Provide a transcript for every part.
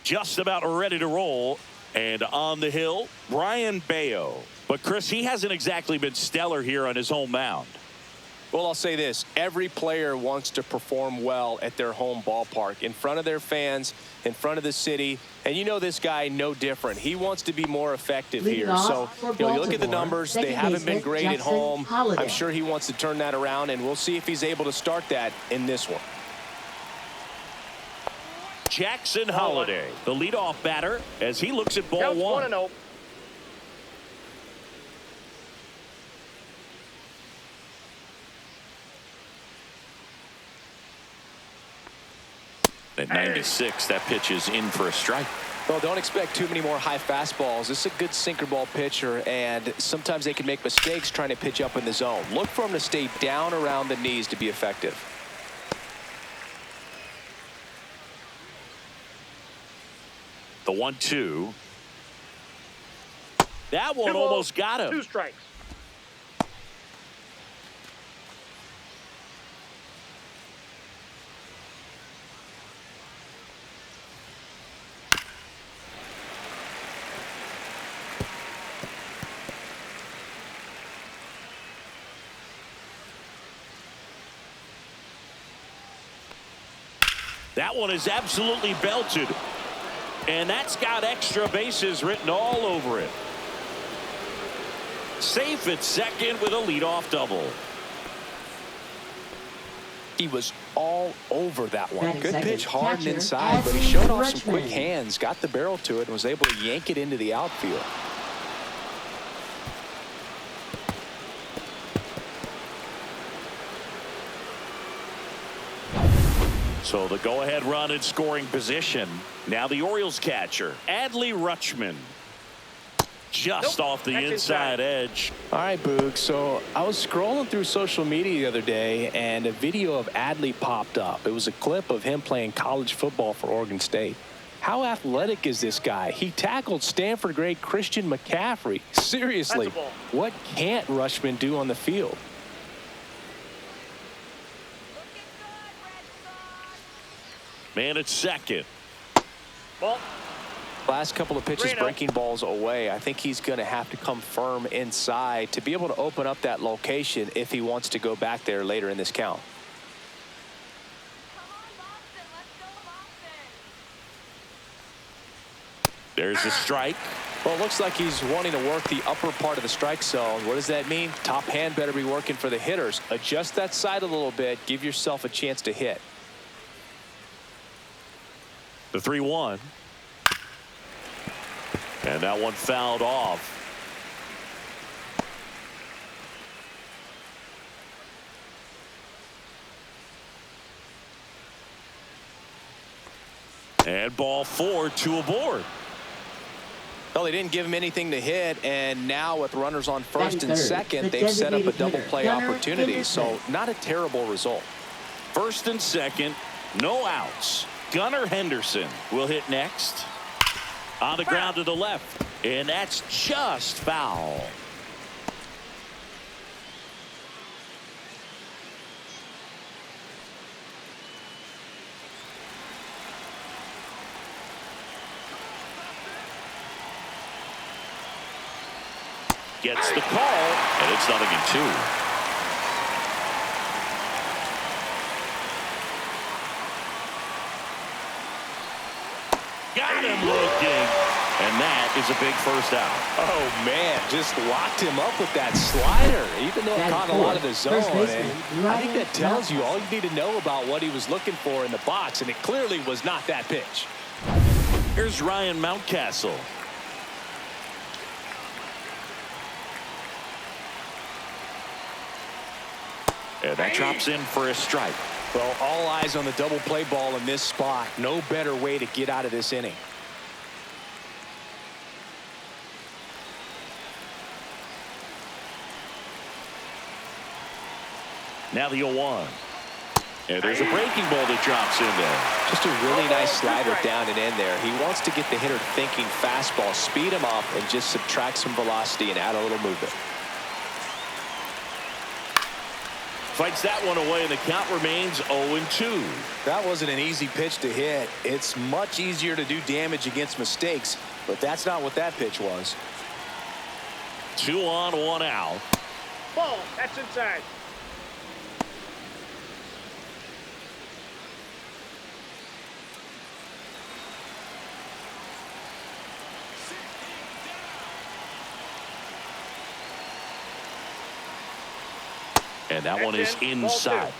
just about ready to roll. And on the hill, Brian Bayo. But, Chris, he hasn't exactly been stellar here on his home mound. Well, I'll say this. Every player wants to perform well at their home ballpark, in front of their fans, in front of the city. And you know this guy no different. He wants to be more effective here. So, you look at the numbers. They haven't been great at home. I'm sure he wants to turn that around, and we'll see if he's able to start that in this one. Jackson Holliday, the leadoff batter, as he looks at ball one. 1-0. At 96, that pitch is in for a strike. Well, don't expect too many more high fastballs. This is a good sinker ball pitcher, and sometimes they can make mistakes trying to pitch up in the zone. Look for him to stay down around the knees to be effective. The 1-2. That one almost got him. 2 strikes. That one is absolutely belted. And that's got extra bases written all over it. Safe at second with a leadoff double. He was all over that one. Good pitch, hard and inside, but he showed off some quick hands, got the barrel to it, and was able to yank it into the outfield. So the go-ahead run in scoring position. Now the Orioles catcher, Adley Rutschman. Just off the inside edge. All right, Boog. So I was scrolling through social media the other day, and a video of Adley popped up. It was a clip of him playing college football for Oregon State. How athletic is this guy? He tackled Stanford great Christian McCaffrey. Seriously, what can't Rutschman do on the field? Man at second. Ball. Last couple of pitches breaking balls away. I think he's going to have to come firm inside to be able to open up that location if he wants to go back there later in this count. There's a strike. Well, it looks like he's wanting to work the upper part of the strike zone. What does that mean? Top hand better be working for the hitters. Adjust that side a little bit. Give yourself a chance to hit. The 3-1. And that one fouled off. And ball 4, 2 aboard. Well, they didn't give him anything to hit, and now with runners on first and second, they've set up a double play opportunity. So not a terrible result. First and second, no outs. Gunnar Henderson will hit next. On the ground to the left, and that's just foul. Gets the call, and it's 0-2. Got him looking, and that is a big first out. Oh, man, just locked him up with that slider, even though it caught a lot of the zone. And I think that tells you all you need to know about what he was looking for in the box, and it clearly was not that pitch. Here's Ryan Mountcastle. And that drops in for a strike. Well, all eyes on the double play ball in this spot. No better way to get out of this inning. Now the 0-1. And there's a breaking ball that drops in there. Just a really nice slider down and in there. He wants to get the hitter thinking fastball, speed him up, and just subtract some velocity and add a little movement. Fights that one away, and the count remains 0-2. That wasn't an easy pitch to hit. It's much easier to do damage against mistakes, but that's not what that pitch was. 2 on, 1 out. Ball, that's inside. And that one is inside.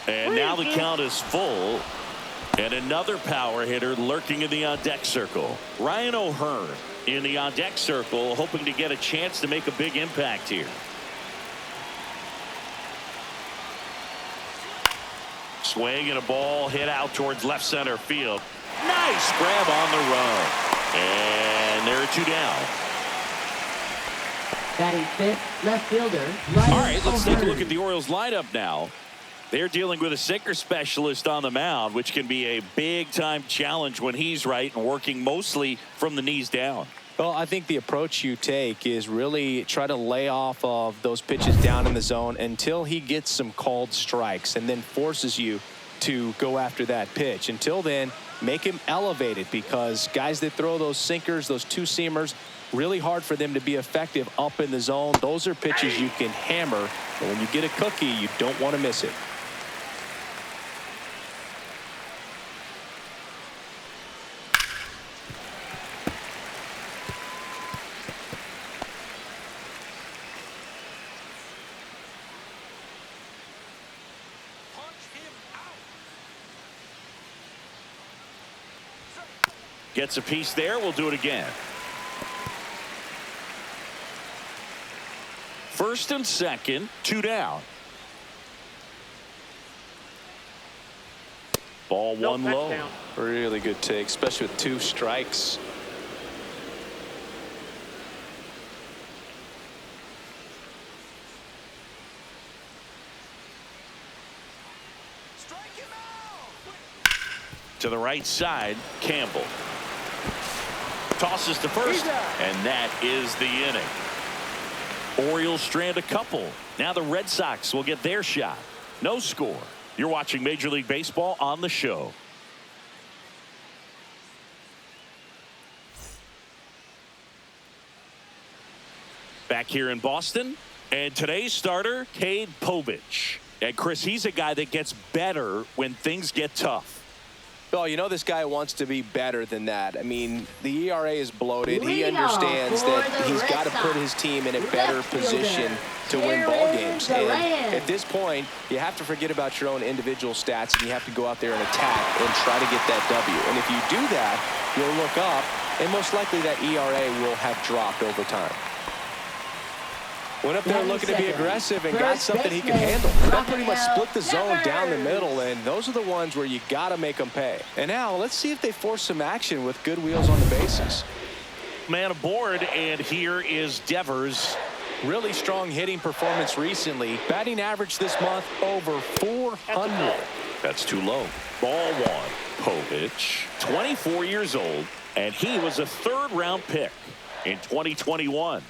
And now the count is full. And another power hitter lurking in the on-deck circle. Ryan O'Hearn in the on-deck circle, hoping to get a chance to make a big impact here. Swing and a ball hit out towards left center field. Nice grab on the run. And there are 2 down. Batting fifth, left fielder. All right, let's take a look at the Orioles lineup now. They're dealing with a sinker specialist on the mound, which can be a big-time challenge when he's right and working mostly from the knees down. Well, I think the approach you take is really try to lay off of those pitches down in the zone until he gets some called strikes and then forces you to go after that pitch. Until then, make him elevated, because guys that throw those sinkers, those two-seamers, really hard for them to be effective up in the zone. Those are pitches you can hammer, and when you get a cookie, you don't want to miss it. Gets a piece there. We'll do it again. First and second, 2 down. Ball one low. Down. Really good take, especially with 2 strikes. To the right side, Campbell. Tosses to first, and that is the inning. Orioles strand a couple. Now the Red Sox will get their shot. No score. You're watching Major League Baseball on the show. Back here in Boston, and today's starter, Cade Povich. And Chris, he's a guy that gets better when things get tough. Well, you know this guy wants to be better than that. I mean, the ERA is bloated. He understands that he's got to put his team in a better position to win ball games. And at this point, you have to forget about your own individual stats, and you have to go out there and attack and try to get that W. And if you do that, you'll look up, and most likely that ERA will have dropped over time. Went up there looking to be aggressive and got something he can handle. That pretty much split the zone down the middle, and those are the ones where you got to make them pay. And now let's see if they force some action with good wheels on the bases. Man aboard, and here is Devers. Really strong hitting performance recently. Batting average this month over 400. That's too low. Ball one. Povich, 24 years old, and he was a 3rd-round pick in 2021.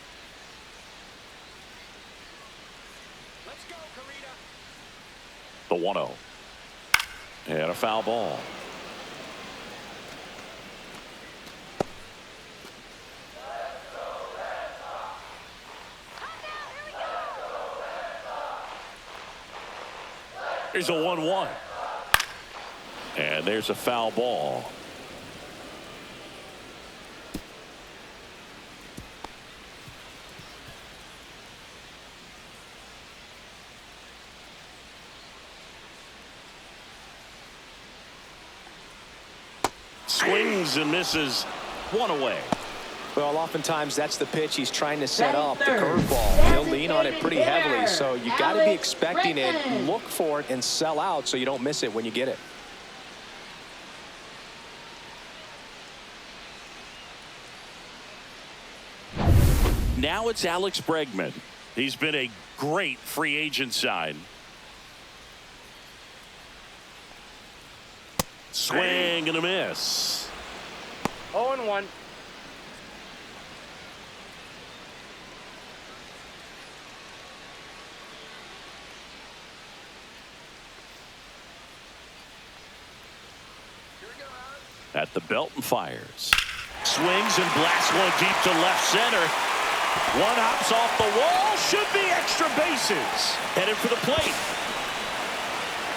The 1-0. And a foul ball. Here's a 1-1. And there's a foul ball. Swings and misses. 1 away. Well, oftentimes that's the pitch he's trying to set up, the curveball. He'll lean on it pretty heavily, so you got to be expecting it, look for it, and sell out so you don't miss it when you get it. Now it's Alex Bregman. He's been a great free agent sign. Swing and a miss. 0-1. At the belt and fires. Swings and blasts one deep to left center. One hops off the wall. Should be extra bases. Headed for the plate.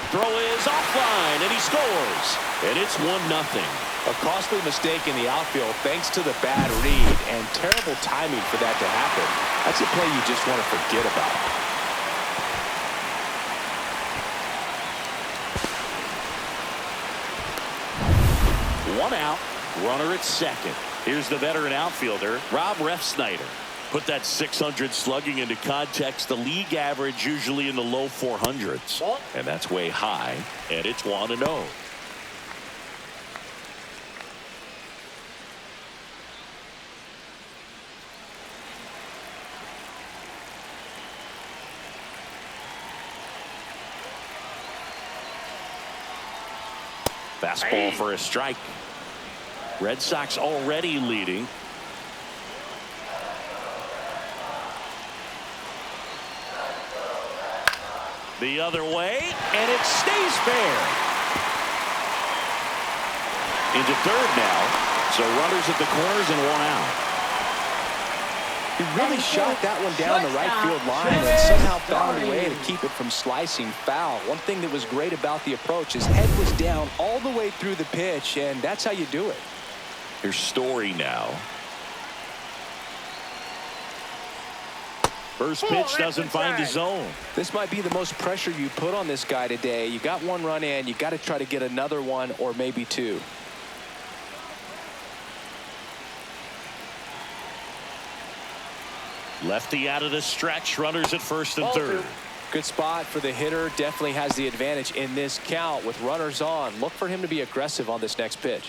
Throw is offline, and he scores. And it's 1-0. A costly mistake in the outfield thanks to the bad read, and terrible timing for that to happen. That's a play you just want to forget about. One out, runner at second. Here's the veteran outfielder, Rob Refsnyder. Put that 600 slugging into context. The league average usually in the low 400s. And that's way high, and it's 1-0. Fastball for a strike. Red Sox already leading. The other way, and it stays fair. Into third now, so runners at the corners and 1 out. He really shot that one down the right field line and somehow found a way to keep it from slicing foul. One thing that was great about the approach, his head was down all the way through the pitch, and that's how you do it. Here's Story now. First pitch doesn't find the zone. This might be the most pressure you put on this guy today. You got one run in, you got to try to get another one or maybe two. Lefty out of the stretch, runners at first and third. Good spot for the hitter. Definitely has the advantage in this count with runners on. Look for him to be aggressive on this next pitch.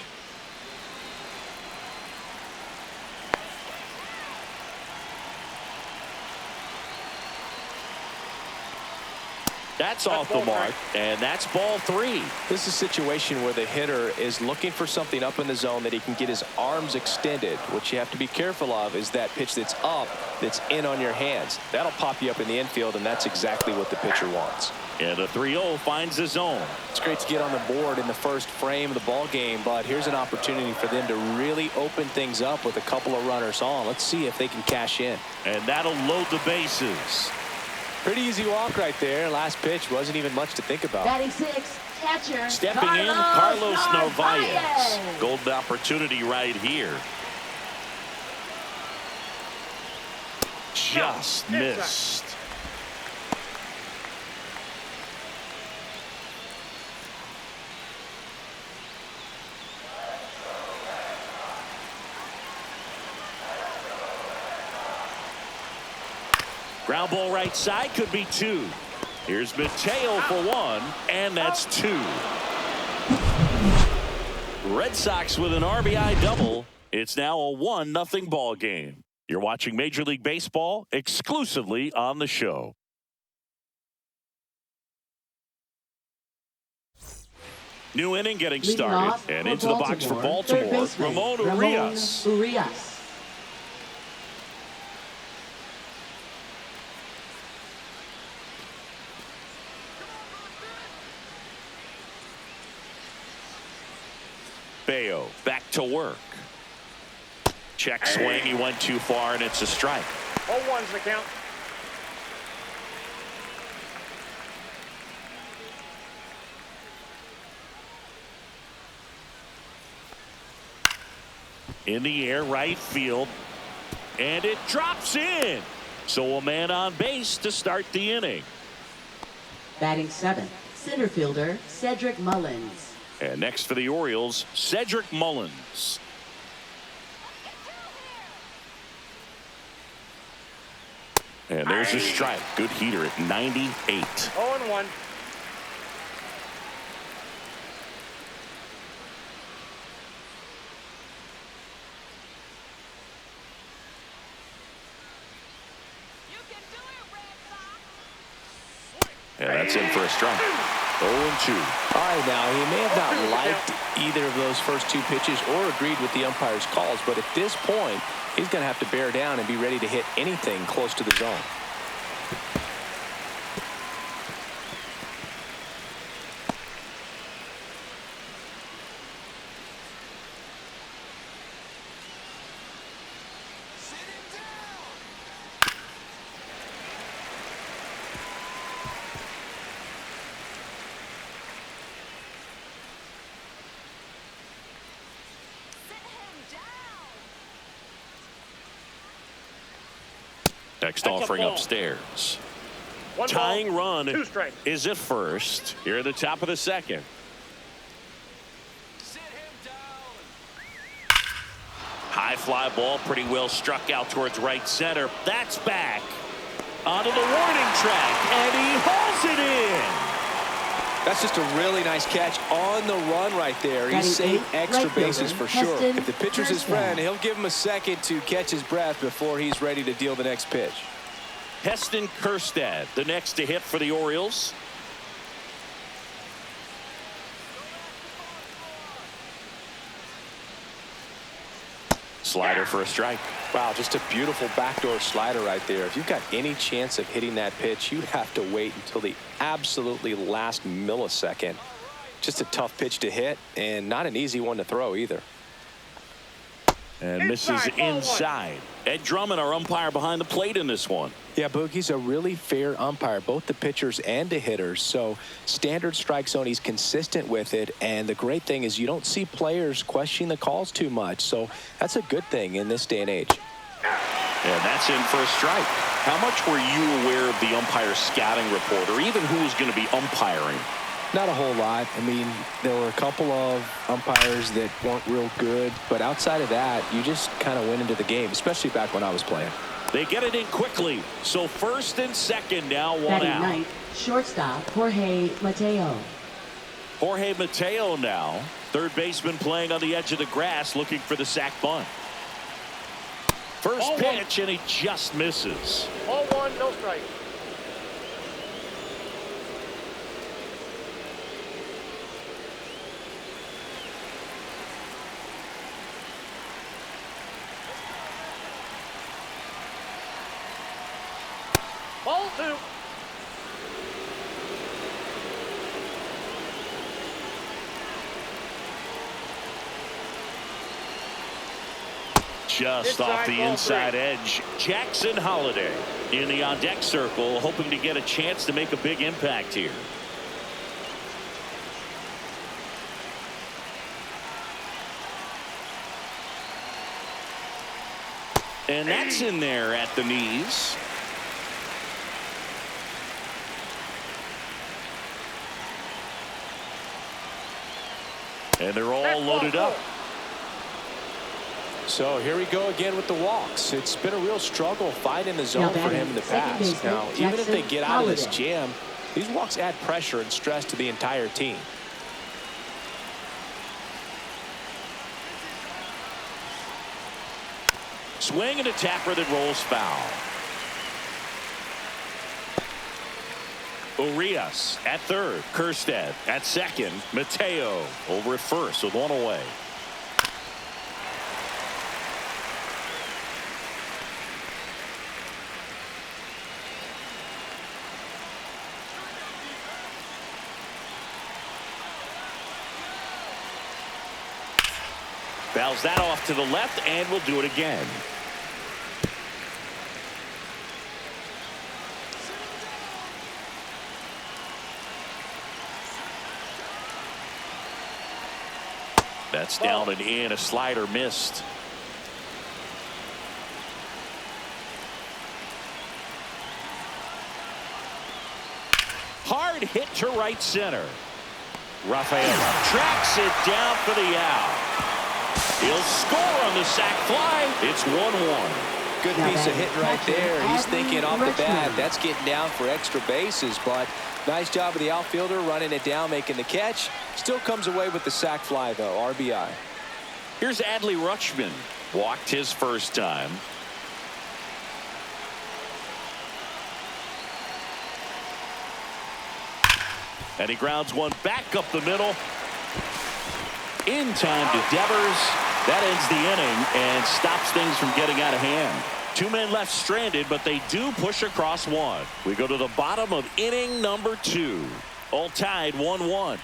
That's off the mark, and that's ball 3. This is a situation where the hitter is looking for something up in the zone that he can get his arms extended. What you have to be careful of is that pitch that's up, that's in on your hands. That'll pop you up in the infield, and that's exactly what the pitcher wants. And the 3-0 finds the zone. It's great to get on the board in the first frame of the ball game, but here's an opportunity for them to really open things up with a couple of runners on. Let's see if they can cash in. And that'll load the bases. Pretty easy walk right there. Last pitch wasn't even much to think about. Batting 6, catcher. Stepping in, Carlos Narvaez. Golden opportunity right here. Just missed. Ground ball right side, could be 2. Here's Mateo for 1, and that's 2. Red Sox with an RBI double. It's now a 1-0 ball game. You're watching Major League Baseball exclusively on the show. New inning getting started, and into the box for Baltimore, Ramon Urias. Bayo back to work. Check swing. He went too far, and it's a strike. 0-1's the count. In the air, right field. And it drops in. So a man on base to start the inning. Batting 7, center fielder Cedric Mullins. And next for the Orioles, Cedric Mullins. And there's a strike. Good heater at 98. 0-1. And that's in for a strike. 0-2. All right, now, he may have not liked either of those first two pitches or agreed with the umpire's calls, but at this point, he's going to have to bear down and be ready to hit anything close to the zone. Next offering upstairs. Tying run is at first here at the top of the second. High fly ball, pretty well struck out towards right center. That's back onto the warning track, and he hauls it in. That's just a really nice catch on the run right there. He saved extra bases for sure. If the pitcher's his friend, he'll give him a second to catch his breath before he's ready to deal the next pitch. Heston Kjerstad, the next to hit for the Orioles. Slider for a strike. Wow, just a beautiful backdoor slider right there. If you've got any chance of hitting that pitch, you have to wait until the absolutely last millisecond. Just a tough pitch to hit, and not an easy one to throw either. And misses inside. Ed Drummond, our umpire behind the plate in this one. Yeah, Boogie's a really fair umpire, both the pitchers and the hitters. So standard strike zone, he's consistent with it. And the great thing is you don't see players questioning the calls too much. So that's a good thing in this day and age. And that's in for a strike. How much were you aware of the umpire scouting report, or even who was going to be umpiring? Not a whole lot. I mean, there were a couple of umpires that weren't real good, but outside of that, you just kind of went into the game, especially back when I was playing. They get it in quickly. So first and second now, one out. Ninth, shortstop Jorge Mateo. Jorge Mateo now, third baseman playing on the edge of the grass, looking for the sac bunt. First pitch, and he just misses. 0-1, no strike. Ball 2. Just off the inside edge. Jackson Holliday in the on-deck circle, hoping to get a chance to make a big impact here. And that's in there at the knees. And they're all loaded up. So here we go again with the walks. It's been a real struggle finding the zone for him in the past. Now, even if they get out of this jam, these walks add pressure and stress to the entire team. Swing and a tapper that rolls foul. Urias at third. Kjerstad at second. Mateo over at first with one away. Fouls that off to the left, and we'll do it again. That's down and in. A slider missed. Hard hit to right center. Rafael tracks it down for the out. He'll score on the sac fly. It's 1-1. Good piece of hit right there. He's thinking off the bat, that's getting down for extra bases, but nice job of the outfielder running it down, making the catch. Still comes away with the sac fly, though. RBI. Here's Adley Rutschman. Walked his first time. And he grounds one back up the middle. In time to Devers. That ends the inning and stops things from getting out of hand. 2 men left stranded, but they do push across one. We go to the bottom of inning number 2. All tied 1-1.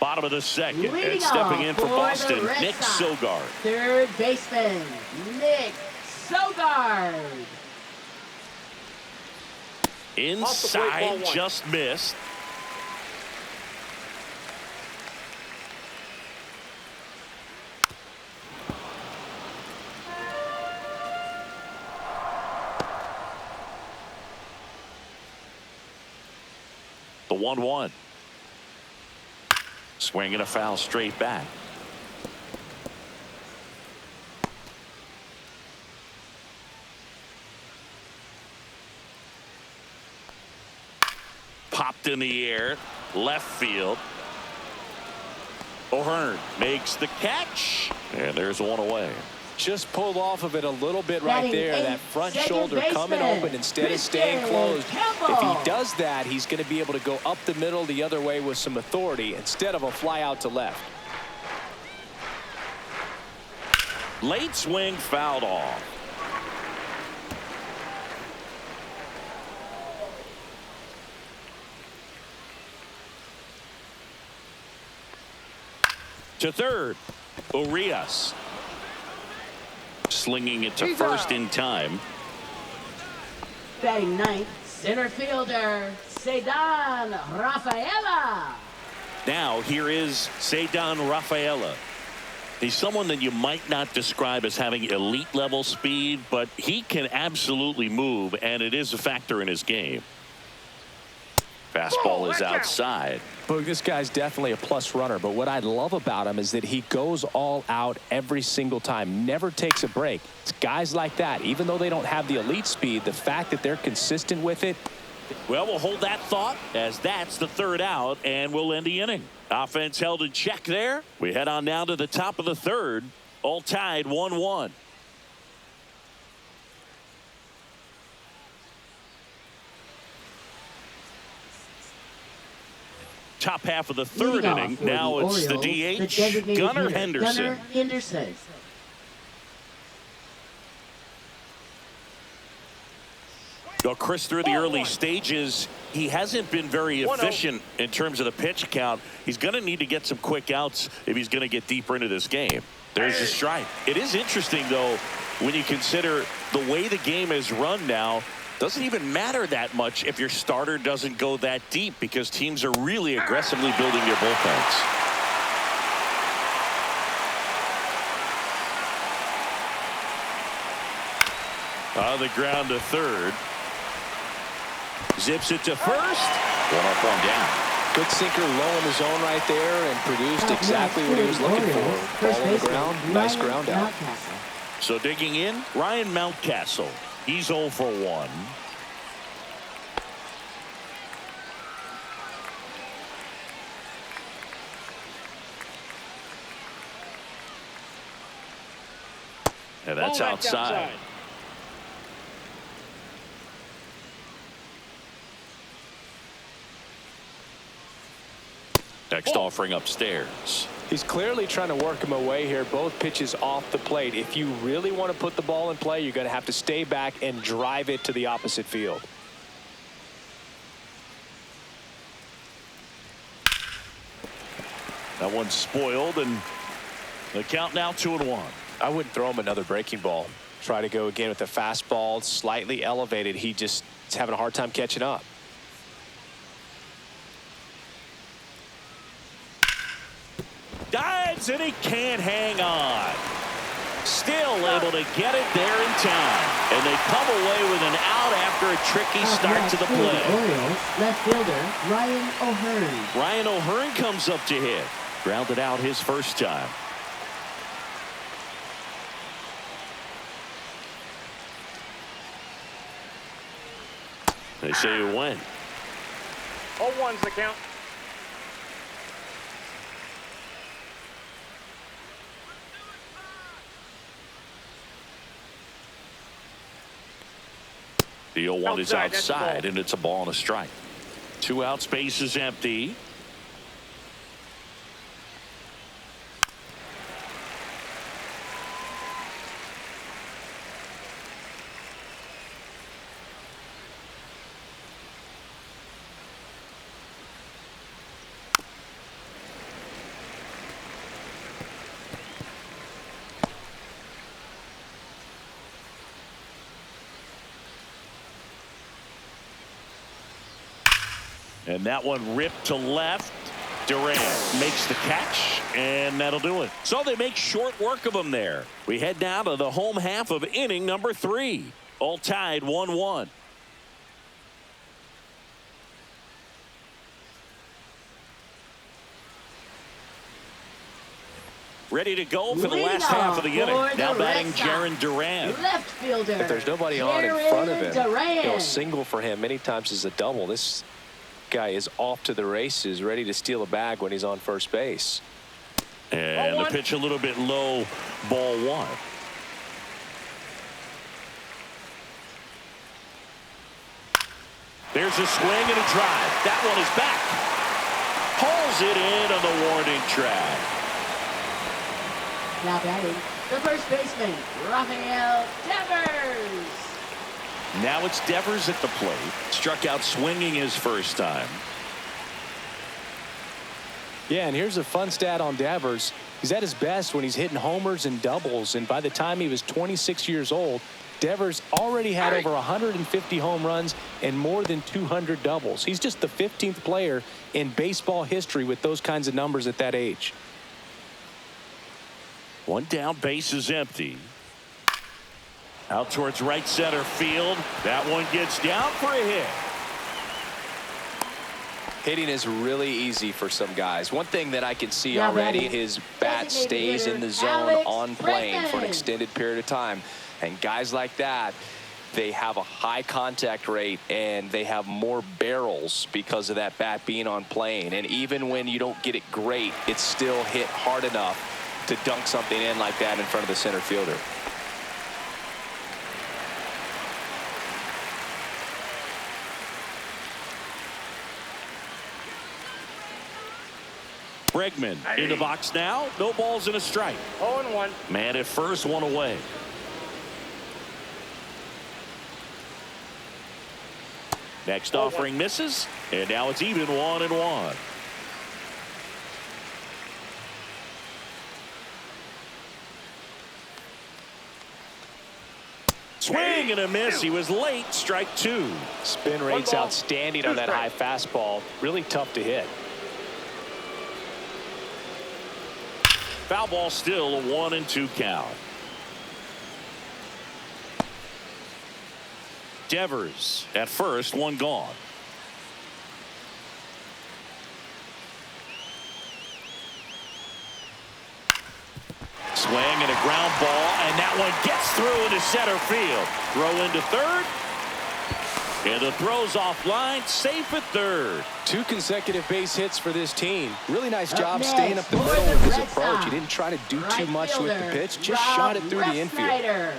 Bottom of the second. Leading And stepping off in for the Boston, Red Nick Sox, Sogard. third baseman, Nick Sogard. Inside, ball one. just missed. The 1-1. Swinging a foul straight back. Popped in the air, left field. O'Hearn makes the catch, and there's one away. Just pulled off of it a little bit right Batting there. eighth, That front second shoulder coming baseman, open instead of staying Christian closed. Campbell. If he does that, he's going to be able to go up the middle the other way with some authority instead of a fly out to left. Late swing fouled off. To third, Urias. Slinging it to He's first out. in time. Batting ninth, center fielder, Cedar Rafaela. Now here is Cedar Rafaela. He's someone that you might not describe as having elite level speed, but he can absolutely move, and it is a factor in his game. Fastball is outside. But this guy's definitely a plus runner, but what I love about him is that he goes all out every single time, never takes a break. It's guys like that, even though they don't have the elite speed, the fact that they're consistent with it. Well, we'll hold that thought as that's the third out, and we'll end the inning. Offense held in check there. We head on down to the top of the third. All tied 1-1. Top half of the third Leading off inning. for Now the it's the Orioles, DH, designated Gunnar hitter, Henderson. Gunnar Henderson. Well, Chris, through the early stages, he hasn't been very efficient in terms of the pitch count. He's going to need to get some quick outs if he's going to get deeper into this game. There's the strike. It is interesting, though, when you consider the way the game is run now. Doesn't even matter that much if your starter doesn't go that deep, because teams are really aggressively building their bullpens. On the ground to third. Zips it to first. One up, one down. Good sinker low in the zone right there and produced exactly what he was looking for. Ball on the ground, nice ground out. So digging in, Ryan Mountcastle. He's 0 for 1. And that's outside. Next offering upstairs. He's clearly trying to work him away here. Both pitches off the plate. If you really want to put the ball in play, you're going to have to stay back and drive it to the opposite field. That one's spoiled, and the count now 2-1. I wouldn't throw him another breaking ball. Try to go again with the fastball, slightly elevated. He just is having a hard time catching up. Dives, and he can't hang on. Still able to get it there in time. And they come away with an out after a tricky start to the play. Orioles, left fielder, Ryan O'Hearn. Ryan O'Hearn comes up to hit. Grounded out his first time. They say you win. 0-1's the count. The 0-1 is Outside, that's outside, ball. and it's a ball and a strike. 2 outs, base is empty. And that one ripped to left. Durant makes the catch, and that'll do it. So they make short work of him there. We head down to the home half of inning number 3. All tied 1-1. Ready to go for the last half of the inning. Now batting Jarren Duran. Left fielder. If there's nobody on in front of him, you know, single for him many times is a double. This guy is off to the races, ready to steal a bag when he's on first base. And the pitch a little bit low, ball 1. There's a swing and a drive. That one is back. Pulls it in on the warning track. Now batting, the first baseman, Rafael Devers. Now it's Devers at the plate. Struck out swinging his first time. Yeah, and here's a fun stat on Devers. He's at his best when he's hitting homers and doubles, and by the time he was 26 years old, Devers already had over 150 home runs and more than 200 doubles. He's just the 15th player in baseball history with those kinds of numbers at that age. 1 down, base is empty. Out towards right center field. That one gets down for a hit. Hitting is really easy for some guys. One thing that I can see Now already, batting, his bat designated stays in the hitter, zone Alex on plane for an Bregman. extended period of time. And guys like that, they have a high contact rate and they have more barrels because of that bat being on plane. And even when you don't get it great, it's still hit hard enough to dunk something in like that in front of the center fielder. Bregman in the box now. No balls and a strike. 0-1. Man at first, 1 away. Next offering misses, and now it's even 1-1. Swing and a miss. He was late. Strike 2. Spin rate's outstanding on that high fastball. Really tough to hit. Foul ball, still a 1-2 count. Devers at first, 1 gone. Swing and a ground ball, and that one gets through into center field. Throw into third, and the throw's offline, safe at third. 2 consecutive base hits for this team. Really nice job next staying up the for middle the with his Red approach. Sox, He didn't try to do too right much with the fielder, pitch, just Rob shot it through the infield. Refsnyder.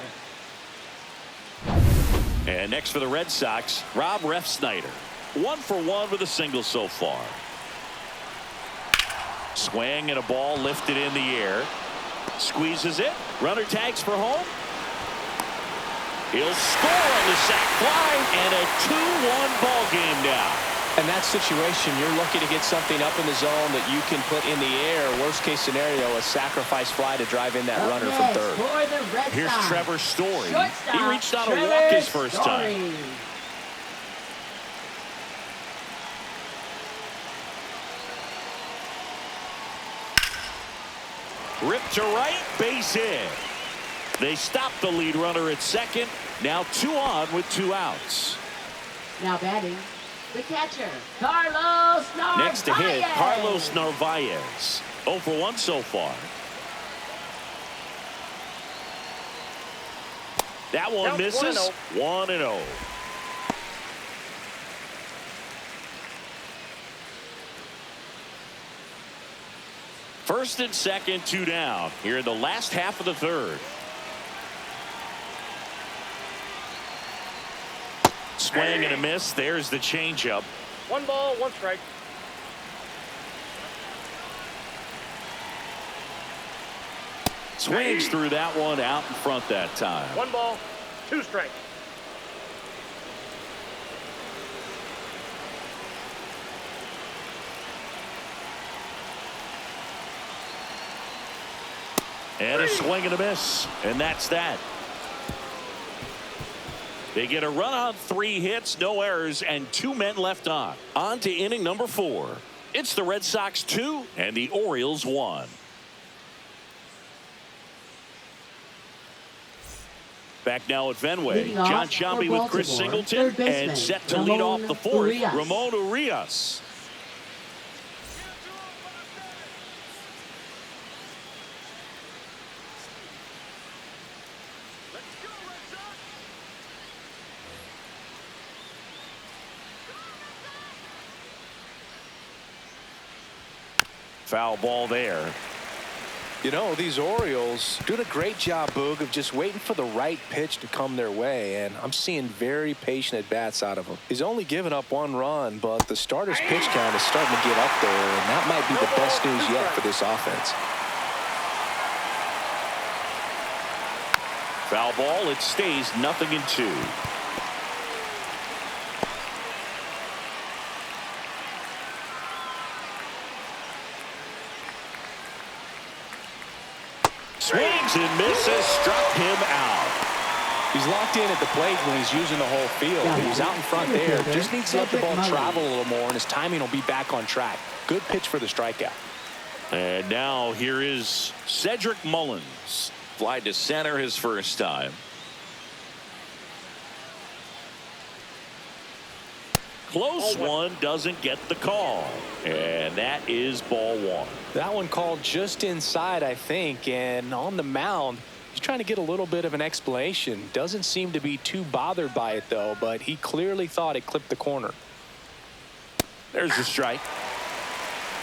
And next for the Red Sox, Rob Refsnyder. 1 for 1 with a single so far. Swing and a ball lifted in the air. Squeezes it. Runner tags for home. He'll score on the sac fly, and a 2-1 ball game now. In that situation, you're looking to get something up in the zone that you can put in the air. Worst case scenario, a sacrifice fly to drive in that Up runner from next third. for the Red Here's Sox, Trevor Story. shortstop, He reached out to Trevor walk his first time. Story. Ripped to right, base hit. They stopped the lead runner at second. Now 2 on with 2 outs. Now batting, the catcher, Carlos Narvaez. Next to hit, Carlos Narvaez. 0 for 1 so far. That one Count misses. 1-0. 1-0. First and second, 2 down here in the last half of the third. Swing and a miss. There's the changeup. 1 ball, 1 strike. Swings through that one out in front that time. 1 ball, 2 strikes. And a swing and a miss. And that's that. They get a run on 3 hits, no errors, and 2 men left on. On to inning number 4. It's the Red Sox 2 and the Orioles 1. Back now at Fenway. John Sciambi with Chris Singleton and set to lead off the 4th. Ramon Urias. Foul ball there. You know, these Orioles doing a great job, Boog, of just waiting for the right pitch to come their way, and I'm seeing very patient at-bats out of him. He's only given up 1 run, but the starter's pitch count is starting to get up there, and that might be the best news yet for this offense. Foul ball. It stays 0-2. Swings and misses, struck him out. He's locked in at the plate when he's using the whole field. He's out in front there. Just needs to let the ball travel a little more, and his timing will be back on track. Good pitch for the strikeout. And now here is Cedric Mullins. Fly to center his first time. Close one, doesn't get the call. And that is ball 1. That one called just inside, I think, and on the mound, he's trying to get a little bit of an explanation. Doesn't seem to be too bothered by it, though, but he clearly thought it clipped the corner. There's the strike.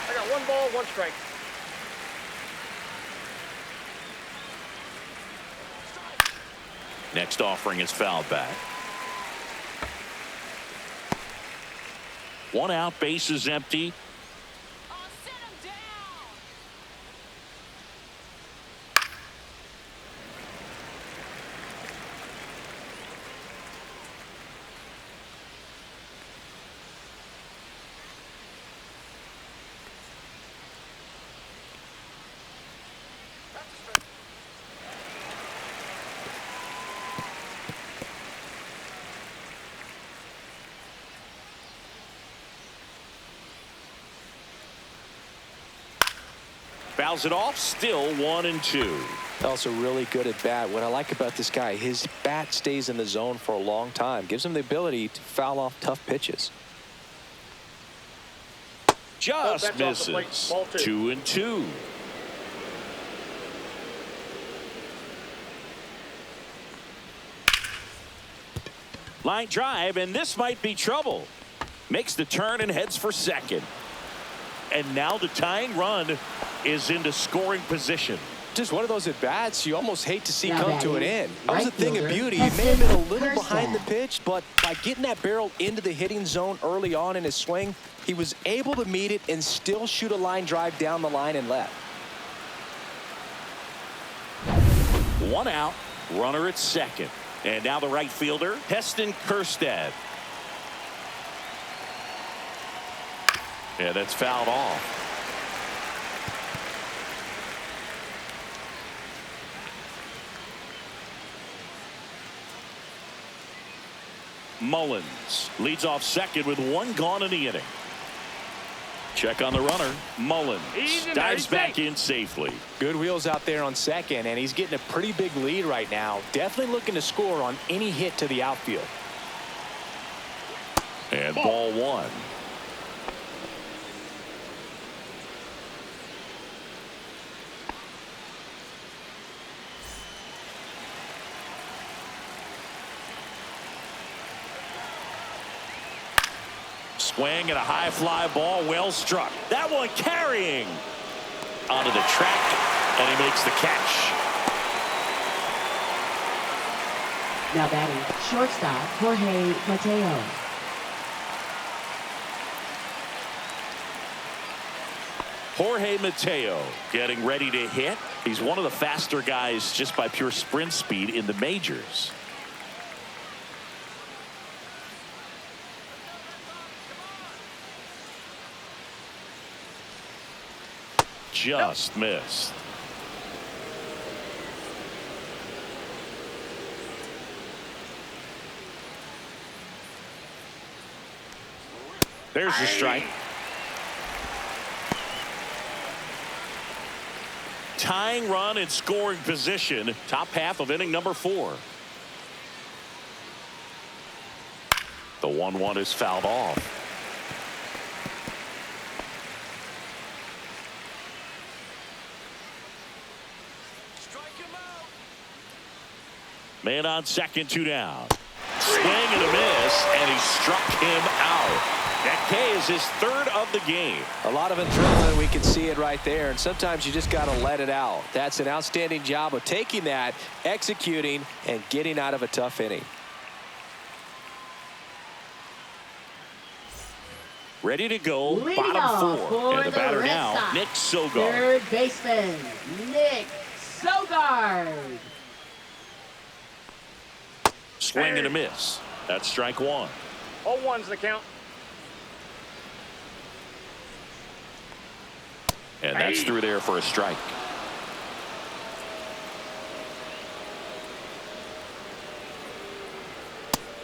I got 1 ball, 1 strike. Next offering is fouled back. 1 out, bases empty. Fouls it off, still 1-2. Also really good at bat. What I like about this guy, his bat stays in the zone for a long time. Gives him the ability to foul off tough pitches. Just misses. 2-2. Line drive, and this might be trouble. Makes the turn and heads for second. And now the tying run is into scoring position. Just one of those at-bats you almost hate to see come to an end. That was a thing of beauty. He may have been a little behind the pitch, but by getting that barrel into the hitting zone early on in his swing, he was able to meet it and still shoot a line drive down the line and left. 1 out, runner at second. And now the right fielder, Heston Kjerstad. Yeah, that's fouled off. Mullins leads off second with 1 gone in the inning. Check on the runner. Mullins dives back in safely. Good wheels out there on second, and he's getting a pretty big lead right now. Definitely looking to score on any hit to the outfield. And ball 1. Swing and a high fly ball, well struck. That one carrying onto the track, and he makes the catch. Now batting, shortstop, Jorge Mateo. Jorge Mateo getting ready to hit. He's one of the faster guys just by pure sprint speed in the majors. Just missed. There's the strike. Tying run in scoring position. Top half of inning number 4. The 1-1 is fouled off. Man on second, 2 down. Swing and a miss, and he struck him out. That K is his 3rd of the game. A lot of adrenaline, we can see it right there, and sometimes you just got to let it out. That's an outstanding job of taking that, executing, and getting out of a tough inning. Ready to go, Leading bottom 4. for And the batter Red now, Sox, Nick Sogard. Third baseman, Nick Sogard. Swing and a miss. That's strike 1. 0-1's the count. And that's through there for a strike.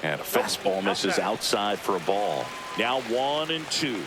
And a fastball misses outside for a ball. Now 1-2.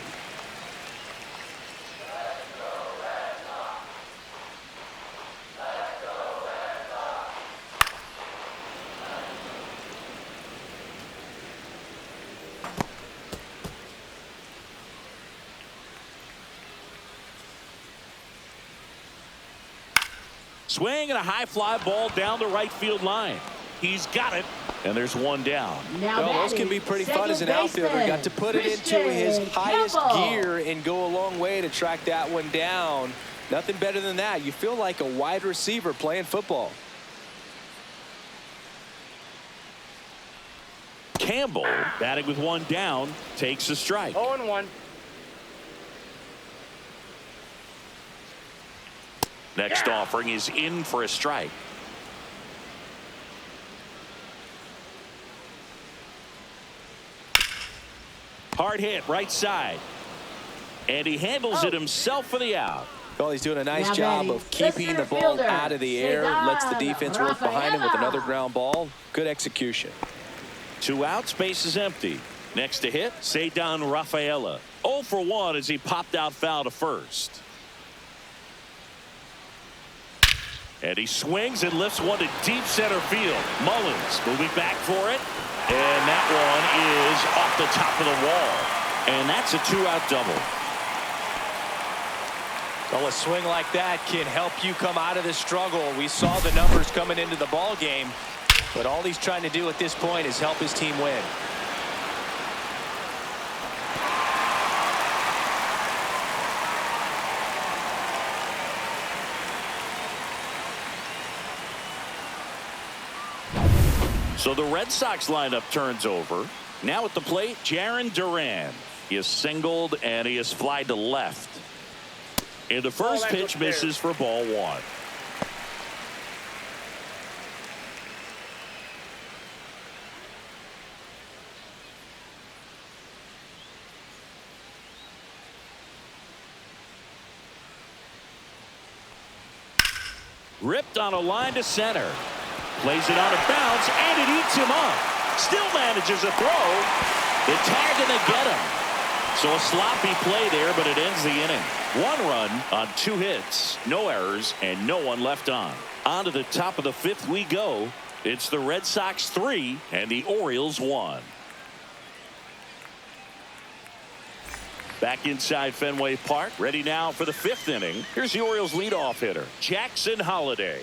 Swing and a high fly ball down the right field line. He's got it, and there's 1 down. Now Well, those can be pretty fun as an outfielder. Got to put it into his highest gear and go a long way to track that one down. Nothing better than that. You feel like a wide receiver playing football. Campbell, batting with 1 down, takes a strike. 0-1. Next offering is in for a strike. Hard hit right side. And he handles it himself for the out. Well, he's doing a nice Now job batting, of keeping the ball fielder, out of the air. Lets the defense work behind him with another ground ball. Good execution. 2 outs, base is empty. Next to hit, Cedar Rafaela. 0 for 1 as he popped out foul to first. And he swings and lifts one to deep center field. Mullins moving back for it. And that one is off the top of the wall. And that's a 2-out double. Well, a swing like that can help you come out of the struggle. We saw the numbers coming into the ball game, but all he's trying to do at this point is help his team win. So the Red Sox lineup turns over. Now at the plate, Jarren Duran. He is singled and he is flied to left. And the first pitch misses for ball 1. Ripped on a line to center. Plays it out of bounds, and it eats him up. Still manages a throw. They tag and they get him. So a sloppy play there, but it ends the inning. 1 run on 2 hits, no errors, and no one left on. On to the top of the 5th we go. It's the Red Sox 3 and the Orioles 1. Back inside Fenway Park, ready now for the 5th inning. Here's the Orioles leadoff hitter, Jackson Holliday.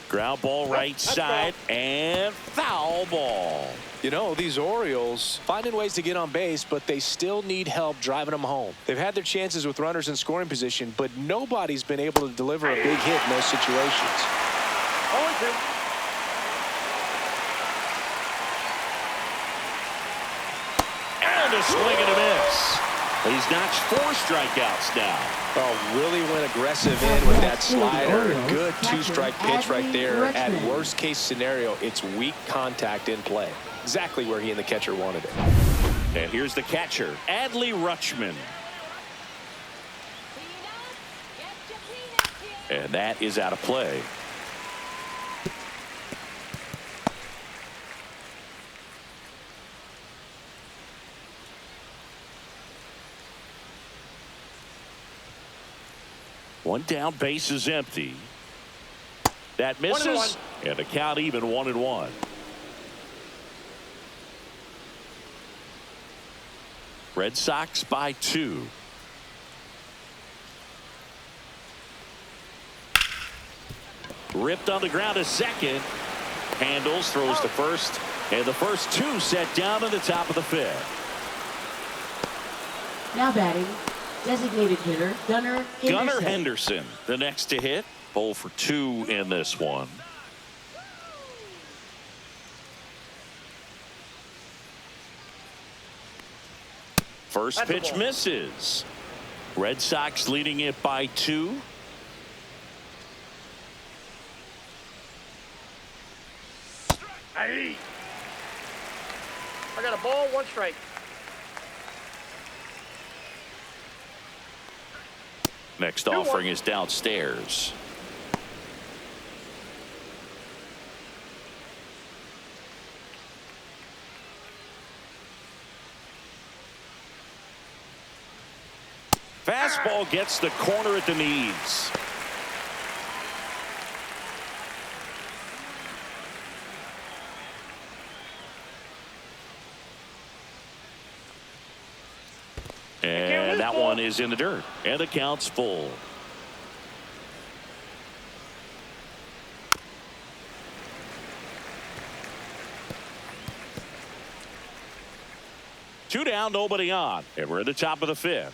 Ground ball right side and foul ball. You know, these Orioles finding ways to get on base, but they still need help driving them home. They've had their chances with runners in scoring position, but nobody's been able to deliver a big hit in those situations. 0-2. and a swing and a miss. He's notched 4 strikeouts now. Oh, really went aggressive in with that slider. Good 2-strike pitch right there. At worst case scenario, it's weak contact in play. Exactly where he and the catcher wanted it. And here's the catcher, Adley Rutschman. And that is out of play. One down, base is empty. That misses, and the count even 1-1. Red Sox by 2. Ripped on the ground to second. Handles, throws to first, and the first 2 set down in the top of the 5th. Now batting, designated hitter Gunnar Henderson. Gunnar Henderson, the next to hit. 0 for 2 in this one. First pitch misses. Red Sox leading it by 2. Hey. I got a ball, 1 strike. Next offering is downstairs. Fastball gets the corner at the knees. And that one is in the dirt. And the count's full. Two down, nobody on. And we're at the top of the 5th.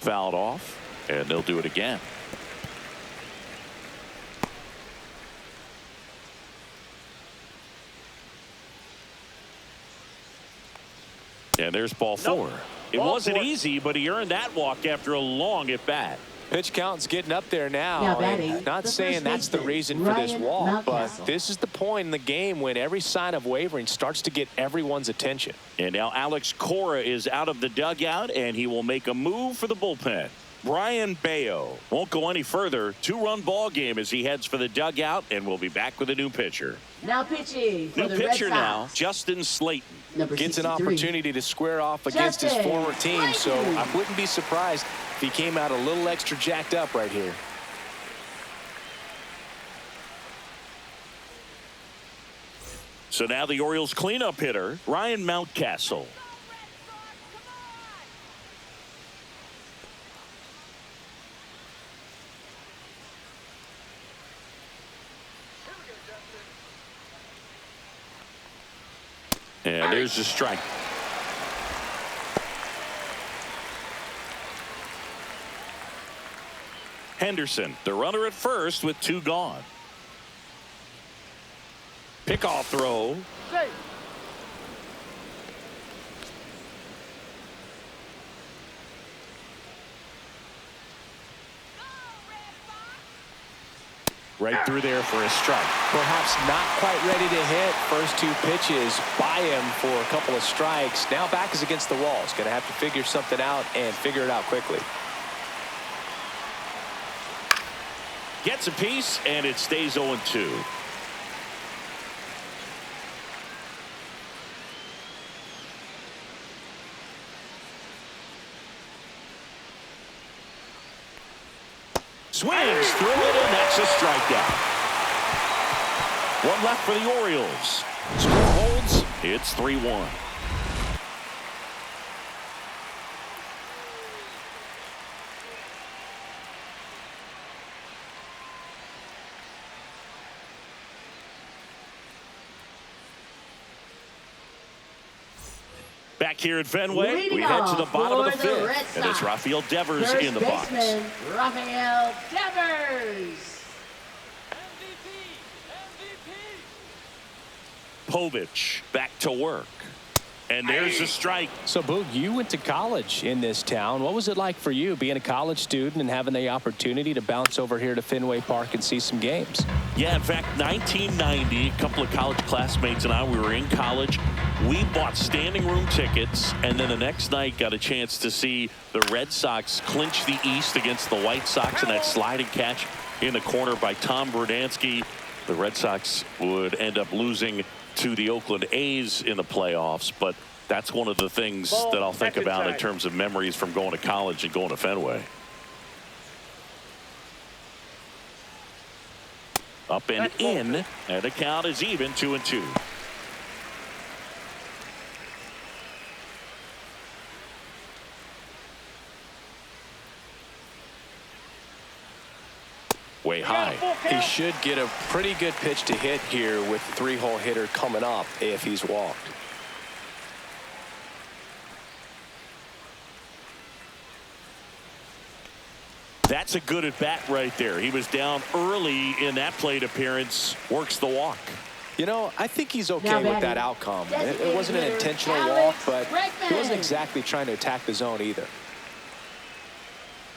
Fouled off, and they'll do it again. And there's ball 4. It wasn't easy, but he earned that walk after a long at bat. Pitch count's getting up there now. batting, Not saying that's the reason for this walk, but this is the point in the game when every sign of wavering starts to get everyone's attention. And now Alex Cora is out of the dugout, and he will make a move for the bullpen. Brian Bayo won't go any further. 2-run ball game as he heads for the dugout, and we'll be back with a new pitcher. Now pitching for New the pitcher Red now, Sox. Justin Slayton. Number Gets an 63. opportunity to square off against his Justin former team, so Slayton. I wouldn't be surprised if he came out a little extra jacked up right here. So now the Orioles cleanup hitter, Ryan Mountcastle. And there's a strike. Henderson, the runner at first with 2 gone. Pickoff throw. Safe. Right through there for a strike. Perhaps not quite ready to hit. First 2 pitches by him for a couple of strikes. Now back is against the wall. He's going to have to figure something out and figure it out quickly. Gets a piece, and it stays 0-2. Swings through it, and that's a strikeout. 1 left for the Orioles. Score holds. It's 3-1. Back here at Fenway, Leading we head to the off bottom of the for the Red fifth, and it's Sox, Rafael Devers first in the box. baseman, Rafael Devers. Povich back to work. And there's a strike. So, Boog, you went to college in this town. What was it like for you being a college student and having the opportunity to bounce over here to Fenway Park and see some games? Yeah, in fact, 1990, a couple of college classmates and I, we were in college. We bought standing room tickets, and then the next night got a chance to see the Red Sox clinch the East against the White Sox in that sliding catch in the corner by Tom Verdansky. The Red Sox would end up losing to the Oakland A's in the playoffs, but that's one of the things that I'll think about in terms of memories from going to college and going to Fenway. Up and in, and the count is even, 2-2. Way high. He should get a pretty good pitch to hit here with the three-hole hitter coming up if he's walked. That's a good at bat right there. He was down early in that plate appearance, works the walk. You know, I think he's okay with that outcome. It wasn't an intentional walk, but he wasn't exactly trying to attack the zone either.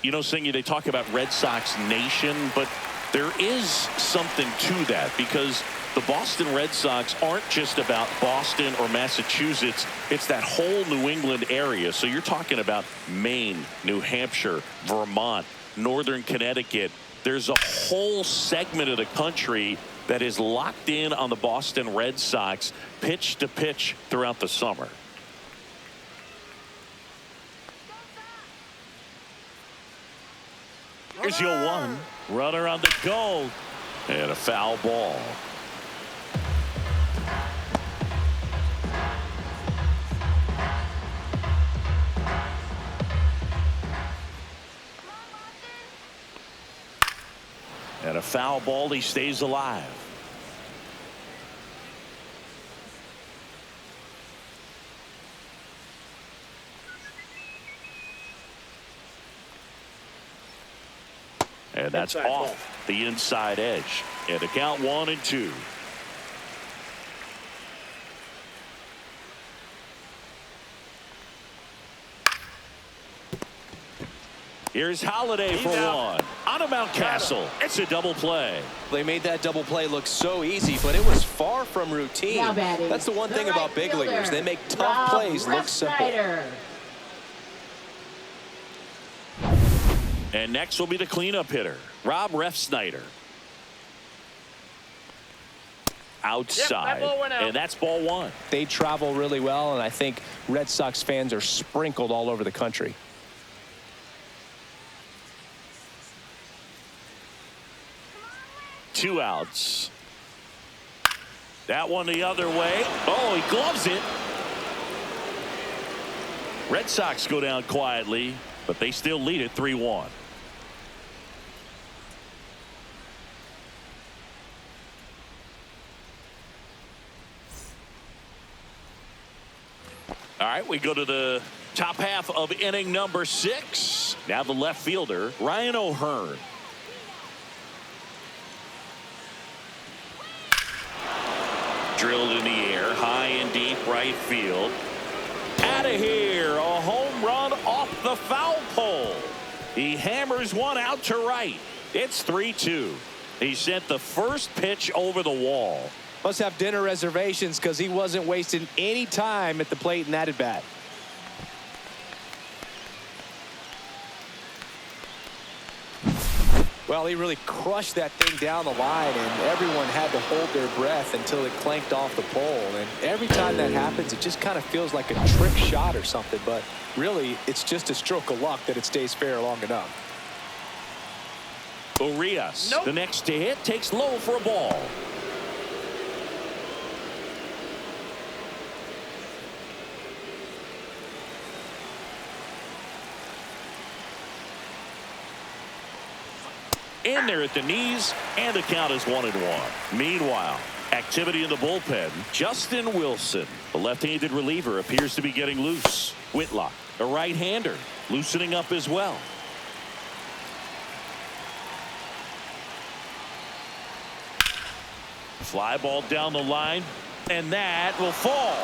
You know, Singy, they talk about Red Sox Nation, but there is something to that because the Boston Red Sox aren't just about Boston or Massachusetts. It's that whole New England area. So you're talking about Maine, New Hampshire, Vermont, Northern Connecticut. There's a whole segment of the country that is locked in on the Boston Red Sox pitch to pitch throughout the summer. Here's your one. Runner on the goal. And a foul ball. And a foul ball. He stays alive. And that's off the inside edge. And the count 1-2. Here's Holiday for one. On a Mountcastle. It's a double play. They made that double play look so easy, but it was far from routine. That's the one thing about big leaguers. They make tough plays look simple. And next will be the cleanup hitter, Rob Refsnyder. Outside, and that's ball one. They travel really well, and I think Red Sox fans are sprinkled all over the country. Two outs. That one the other way. Oh, he gloves it. Red Sox go down quietly, but they still lead it 3-1. All right, we go to the top half of inning number 6. Now the left fielder, Ryan O'Hearn. Drilled in the air, high and deep right field. Out of here, a home run off the foul pole. He hammers one out to right. It's 3-2. He sent the first pitch over the wall. Must have dinner reservations because he wasn't wasting any time at the plate in that at bat. Well, he really crushed that thing down the line, and everyone had to hold their breath until it clanked off the pole. And every time that happens, it just kind of feels like a trick shot or something. But really, it's just a stroke of luck that it stays fair long enough. Urias, the next to hit, takes low for a ball. In there at the knees, and the count is 1-1. Meanwhile, Activity in the bullpen. Justin Wilson, the left-handed reliever, appears to be getting loose. Whitlock, a right-hander, loosening up as well. Fly ball down the line, and that will fall.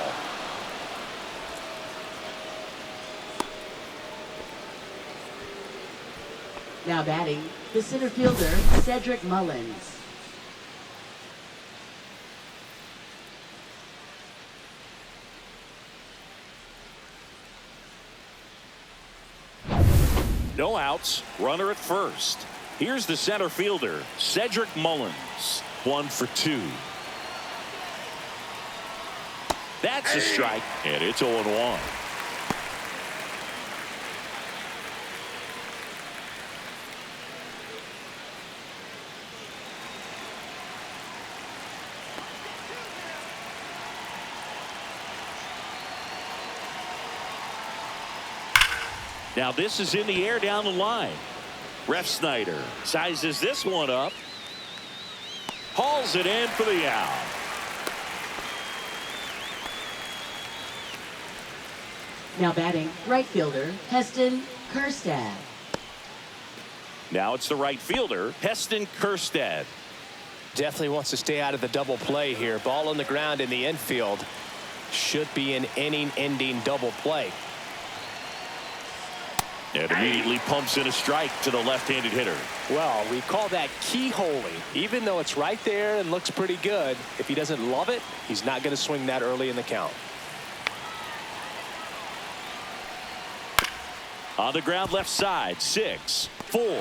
Now batting, the center fielder, Cedric Mullins. No outs, runner at first. Here's the center fielder, Cedric Mullins. 1 for 2. That's a strike, and it's 0-1. Now this is in the air down the line. Ref Snyder sizes this one up. Hauls it in for the out. Now batting, right fielder, Heston Kjerstad. Now it's the right fielder, Heston Kjerstad. Definitely wants to stay out of the double play here. Ball on the ground in the infield. Should be an inning-ending double play. And immediately pumps in a strike to the left-handed hitter. Well, we call that keyholing. Even though it's right there and looks pretty good, if he doesn't love it, he's not going to swing that early in the count. On the ground left side, 6, 4, 3,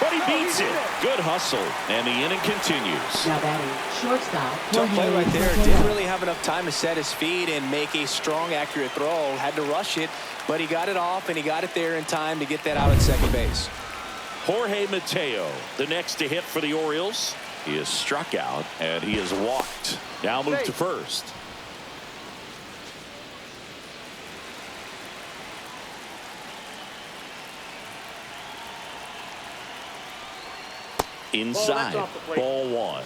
but he beats it. Good hustle, and the inning continues. Now batting, shortstop. Tough play right there. Didn't really have enough time to set his feet and make a strong, accurate throw. Had to rush it, but he got it off, and he got it there in time to get that out at second base. Jorge Mateo, the next to hit for the Orioles. He is struck out, and he is walked. Now move to first. Inside, ball 1.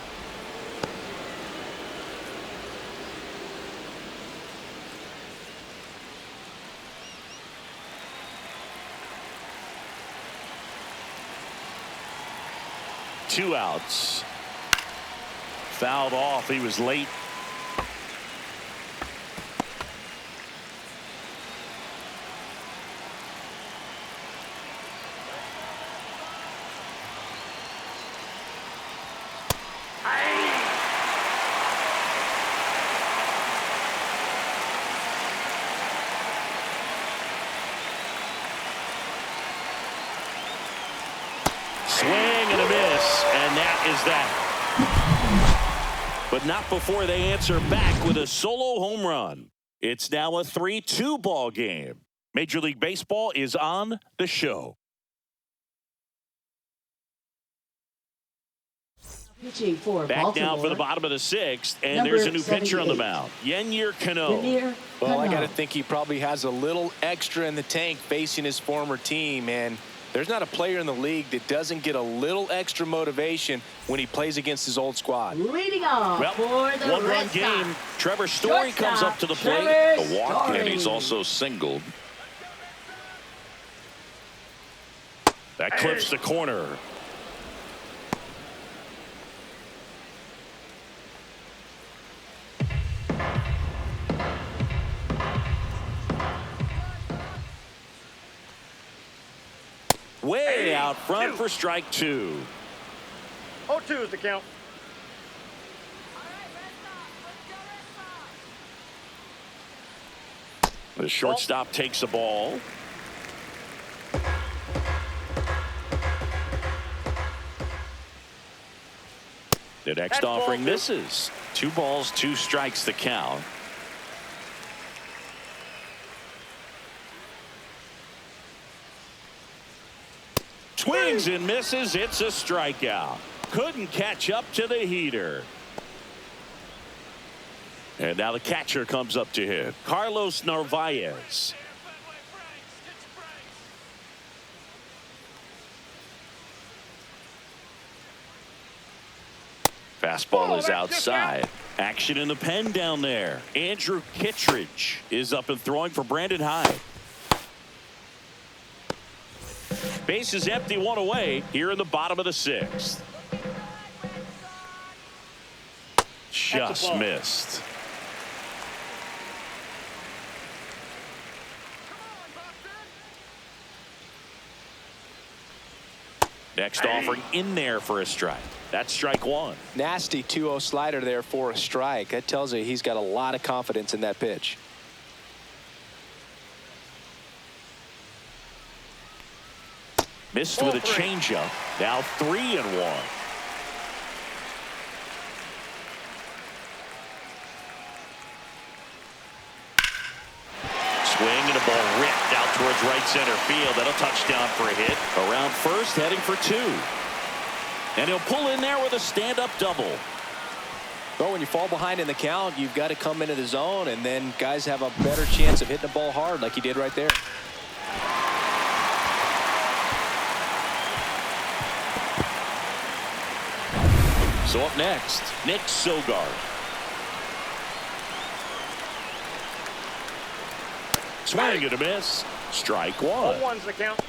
Two outs. Fouled off. He was late. Swing and a miss, and that is that. But not before they answer back with a solo home run. It's now a 3-2 ball game. Major League Baseball is on the show. Pitching for Back Baltimore. now for the bottom of the 6th, and Number there's a new pitcher on the 78. mound. Yennier Cano. Well, I got to think he probably has a little extra in the tank facing his former team, and there's not a player in the league that doesn't get a little extra motivation when he plays against his old squad. Leading off Well, for the one-run Red game. Sox. Trevor Story comes up to the plate. Trevor A walk, Story. and he's also singled. That clips the corner. Way out front for strike 2. 0-2 is the count. The shortstop takes the ball. The next offering misses. 2 balls, 2 strikes the count. Swings and misses. It's a strikeout. Couldn't catch up to the heater. And now the catcher comes up to hit. Carlos Narvaez. Fastball is outside. Action in the pen down there. Andrew Kittredge is up and throwing for Brandon Hyde. Base is empty, one away here in the bottom of the sixth. Just missed. Next offering in there for a strike. That's strike one. Nasty 2-0 slider there for a strike. That tells you he's got a lot of confidence in that pitch. Missed with a changeup. Now 3-1. Swing and a ball ripped out towards right center field. That'll touchdown for a hit. Around first, heading for two. And he'll pull in there with a stand-up double. Well, when you fall behind in the count, you've got to come into the zone, and then guys have a better chance of hitting the ball hard like he did right there. So up next, Nick Sogard. Swing and a miss. Strike one. 0-1's the count.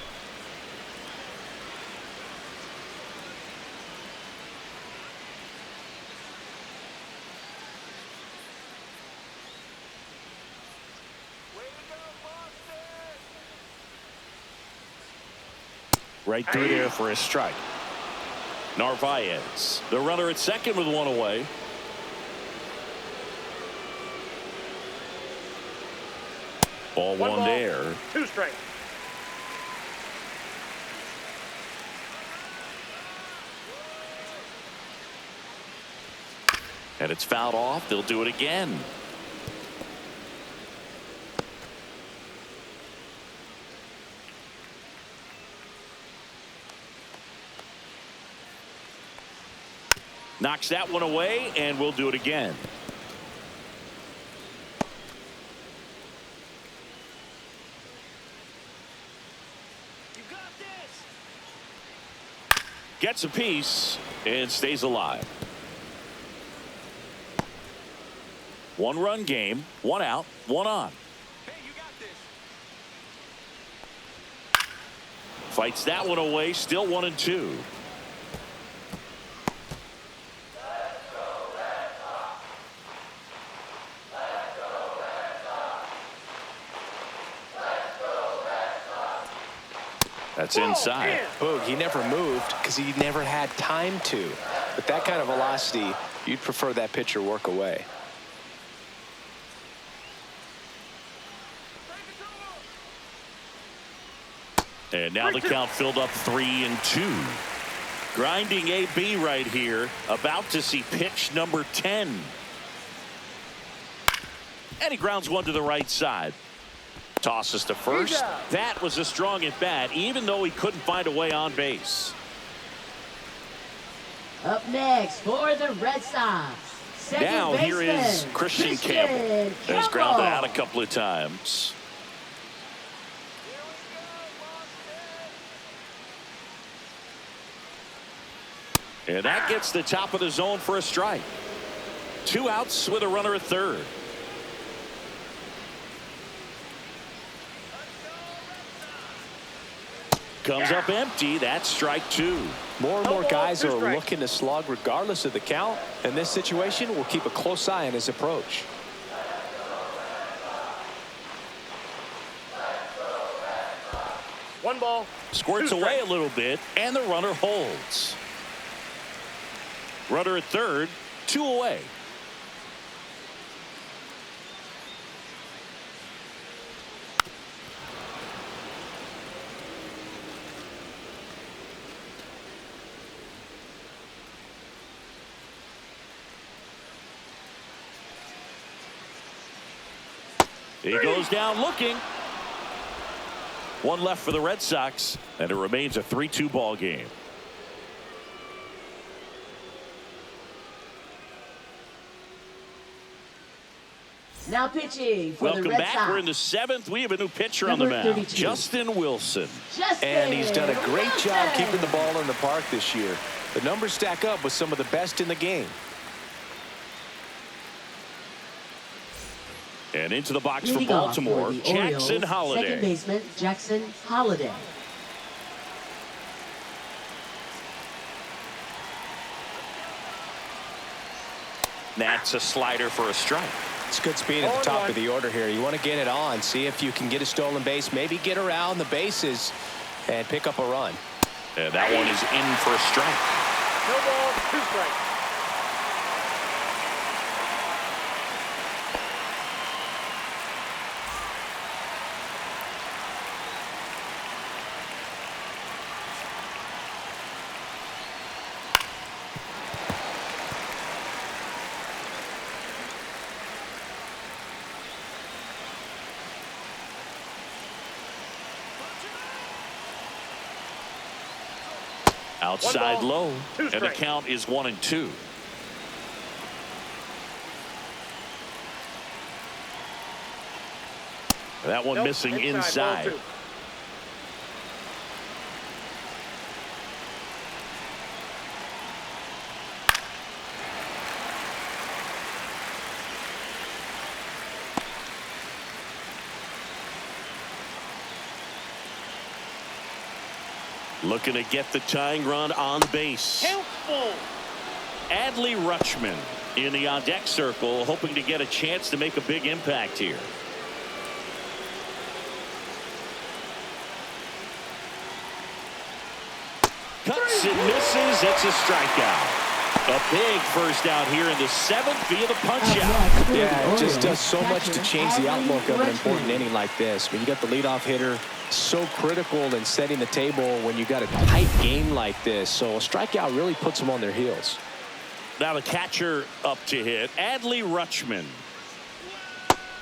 Right through there for a strike. Narvaez, the runner at second with one away. Ball one there. 2 strikes. And it's fouled off. They'll do it again. Knocks that one away, and we'll do it again. Gets a piece and stays alive. 1-run game, 1 out, 1 on. Hey, you got this. Fights that one away, still 1-2. That's inside. Boog, he never moved because he never had time to. With that kind of velocity, you'd prefer that pitcher work away. And now the count filled up 3-2. Grinding AB right here. About to see pitch number 10. And he grounds one to the right side. Tosses to first. That was a strong at bat, even though he couldn't find a way on base. Up next for the Red Sox. Now here is Christian Campbell. Has grounded out a couple of times. And that gets the top of the zone for a strike. 2 outs with a runner at third. Comes up empty. That's strike 2. More and more guys are looking to slug regardless of the count. In this situation, we'll keep a close eye on his approach. One ball. Squirts away a little bit, and the runner holds. Runner at third, 2 away. He goes down looking. 1 left for the Red Sox, and it remains a 3-2 ball game. Now pitching for Welcome the Red back. Sox. We're in the 7th. We have a new pitcher Number on the mound. 32. Justin Wilson. And he's done a great job keeping the ball in the park this year. The numbers stack up with some of the best in the game. And into the box for Leading off for Baltimore, the Jackson Orioles, Holiday. second baseman Jackson Holiday. That's a slider for a strike. It's good speed at the top of the order here. You want to get it on, see if you can get a stolen base, maybe get around the bases and pick up a run. And that one is in for a strike. No ball, 2 strikes. Outside low, 2 and the strikes. count is 1-2. That one Nope, missing inside, inside. ball 2. Looking to get the tying run on the base. Count full. Adley Rutschman in the on-deck circle, hoping to get a chance to make a big impact here. Cuts and misses. It's a strikeout. A big first out here in the 7th via the punch-out. Yeah, it just does so much to change the outlook of an important inning like this. When you got the leadoff hitter, so critical in setting the table when you got a tight game like this. So a strikeout really puts them on their heels. Now the catcher up to hit, Adley Rutschman.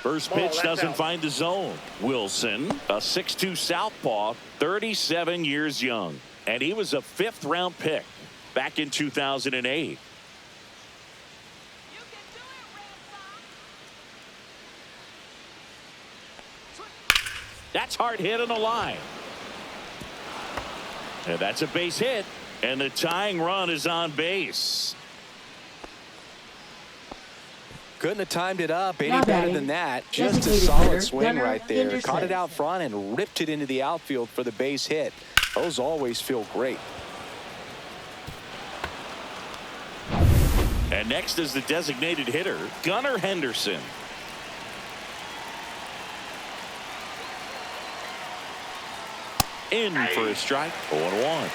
First pitch doesn't find the zone. Wilson, a 6'2" southpaw, 37 years young. And he was a 5th-round pick back in 2008. That's hard hit on the line. And that's a base hit. And the tying run is on base. Couldn't have timed it up any Now better batting, than that. Just a designated solid hitter, swing Gunnar right there. Henderson. Caught it out front and ripped it into the outfield for the base hit. Those always feel great. And next is the designated hitter, Gunnar Henderson. In for a strike, 0-1.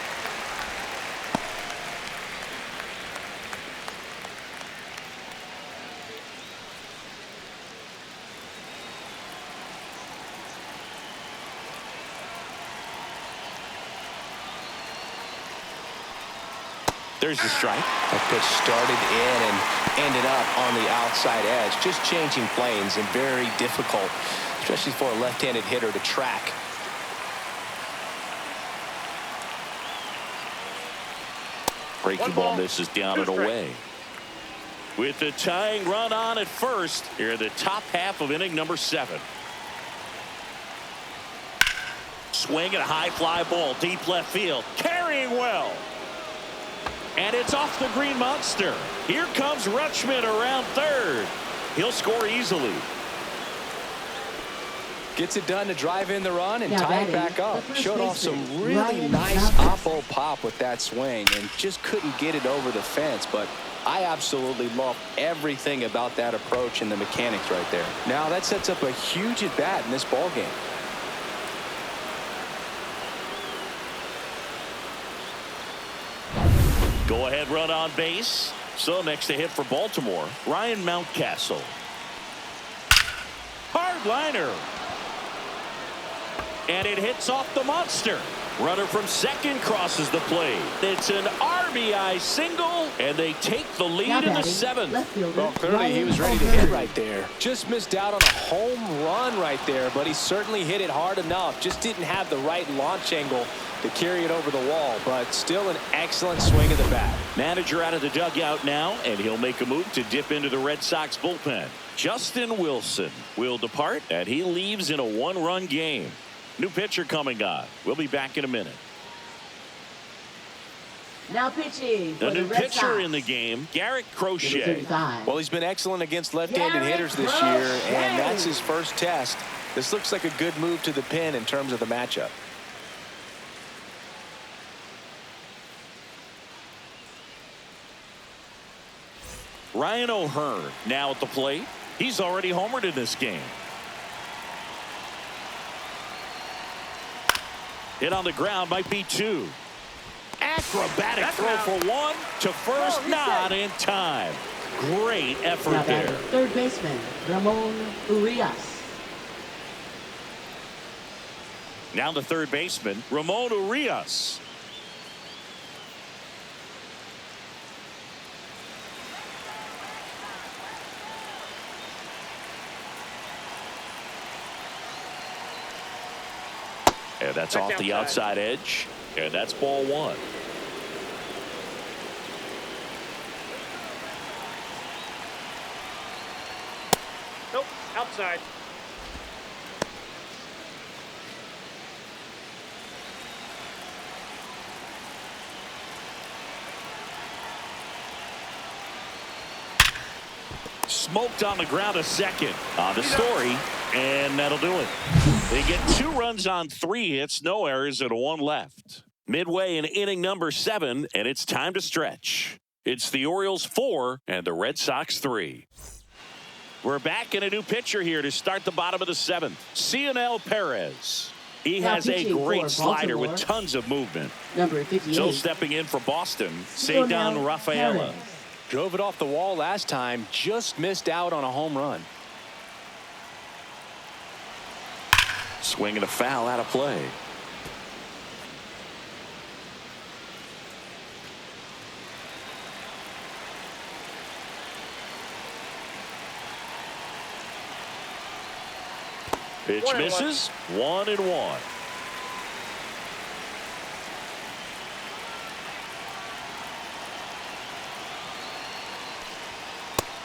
There's the strike. That pitch started in and ended up on the outside edge. Just changing planes and very difficult, especially for a left-handed hitter to track. Breaking ball misses down and away. With the tying run on at first, here in the top half of inning number 7. Swing and a high fly ball deep left field. Carrying well. And it's off the green monster. Here comes Rutschman around third. He'll score easily. Gets it done to drive in the run and Now tie it batting, back up. the first Showed off some baseman, really Ryan nice Southpaw. oppo pop with that swing and just couldn't get it over the fence. But I absolutely love everything about that approach and the mechanics right there. Now that sets up a huge at bat in this ball game. Go ahead run on base. So next to hit for Baltimore, Ryan Mountcastle. Hard liner. And it hits off the monster. Runner from second crosses the plate. It's an RBI single, and they take the lead Now in the batting, 7th. left fielder, Well, clearly he Ryan was ready to O'Hearn. hit right there. Just missed out on a home run right there, but he certainly hit it hard enough. Just didn't have the right launch angle to carry it over the wall, but still an excellent swing of the bat. Manager out of the dugout now, and he'll make a move to dip into the Red Sox bullpen. Justin Wilson will depart, and he leaves in a 1-run game. New pitcher coming on. We'll be back in a minute. Now pitching for The new the Red pitcher Sox. in the game, Garrett Number Crochet. 35. Well, he's been excellent against left-handed Garrett hitters this year, Crochet. and that's his first test. This looks like a good move to the pin in terms of the matchup. Ryan O'Hearn now at the plate. He's already homered in this game. Hit on the ground, might be two. Acrobatic throw for one to first, not in time. Great effort Now there. batting third baseman, Ramon Urias. Now the third baseman, Ramon Urias. And that's off the outside edge. And that's ball one. Nope, outside. Smoked on the ground a second. On the Story, and that'll do it. They get 2 runs on 3 hits, no errors, and 1 left. Midway in inning number 7, and it's time to stretch. It's the Orioles 4 and the Red Sox 3. We're back in a new pitcher here to start the bottom of the 7th. Cionel Perez. He Now has a pitching great for slider with Baltimore. tons of movement. Number 58. So stepping in for Boston, Cionel Cedar Rafaela. Perez. Drove it off the wall last time, just missed out on a home run. Swinging a foul out of play. Pitch 1-1. misses. 1-1.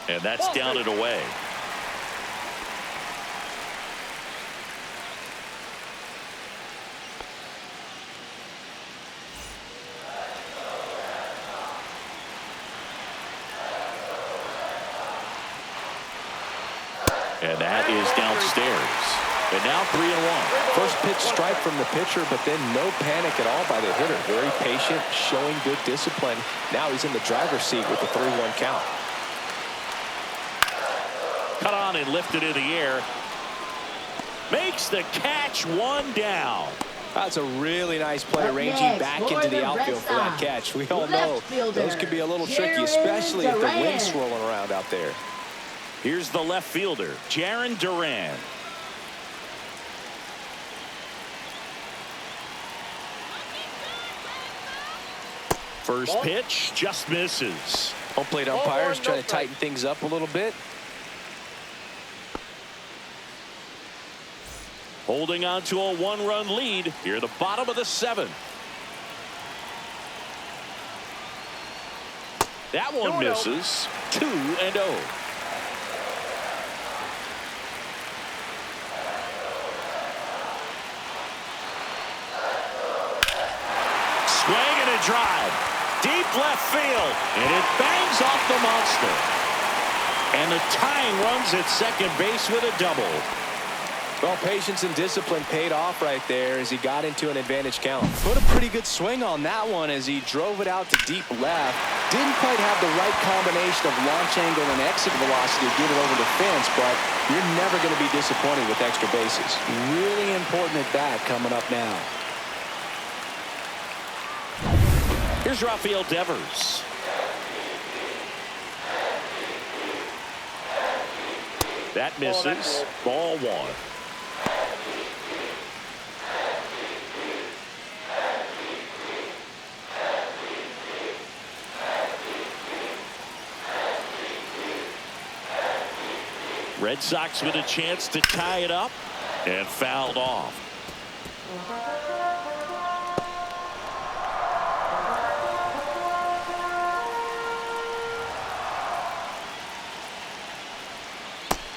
And that's down and away. And that is downstairs. And now 3-1. First pitch strike from the pitcher, but then no panic at all by the hitter. Very patient, showing good discipline. Now he's in the driver's seat with the 3-1 count. Cut on and lifted in the air. Makes the catch, 1 down. That's a really nice play, Up ranging next back for into the the Red outfield for that Sox, catch. We all left know fielder, those can be a little tricky, Jarren especially if the Duran. wind's swirling around out there. Here's the left fielder, Jarren Duran. First pitch just misses. Home plate umpires trying to tighten things up a little bit. Holding on to a 1-run lead here at the bottom of the 7th. That one misses. 2-0. Swing and a drive. Deep left field. And it bangs off the monster. And the tying runs at second base with a double. Well, patience and discipline paid off right there as he got into an advantage count. Put a pretty good swing on that one as he drove it out to deep left. Didn't quite have the right combination of launch angle and exit velocity to get it over the fence, but you're never going to be disappointed with extra bases. Really important at bat coming up now. Here's Rafael Devers. That misses. Ball 1. Red Sox with a chance to tie it up and fouled off.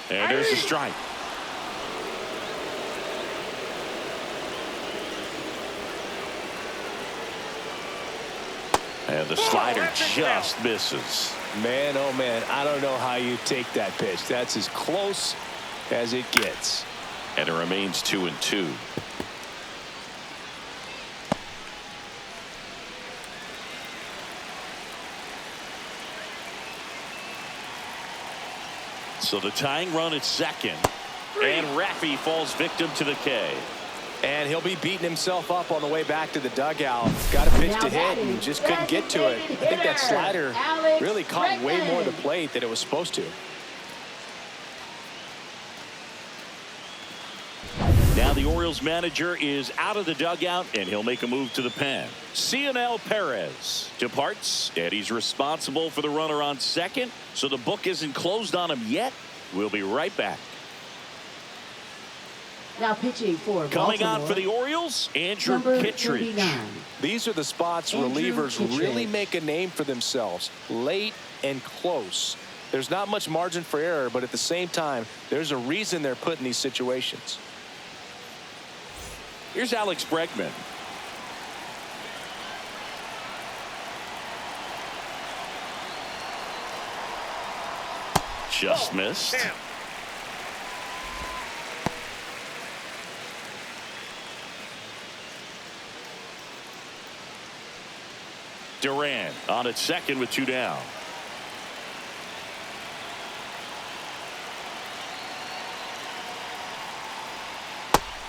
And there's a strike. And the slider just misses. Man, oh man, I don't know how you take that pitch. That's as close as it gets. And it remains 2-2. So the tying run at second. And Raffy falls victim to the K. And he'll be beating himself up on the way back to the dugout. Got a pitch to hit and just couldn't get to it. I think that slider really caught way more of the plate than it was supposed to. Now the Orioles manager is out of the dugout, and he'll make a move to the pen. Cionel Perez departs, and he's responsible for the runner on second, so the book isn't closed on him yet. We'll be right back. Now pitching for Coming Baltimore, on for the Orioles, Andrew number Kittredge. 39. These are the spots relievers really make a name for themselves. Late and close. There's not much margin for error, but at the same time, there's a reason they're put in these situations. Here's Alex Bregman. Just missed. Damn. Duran on at second with 2 down.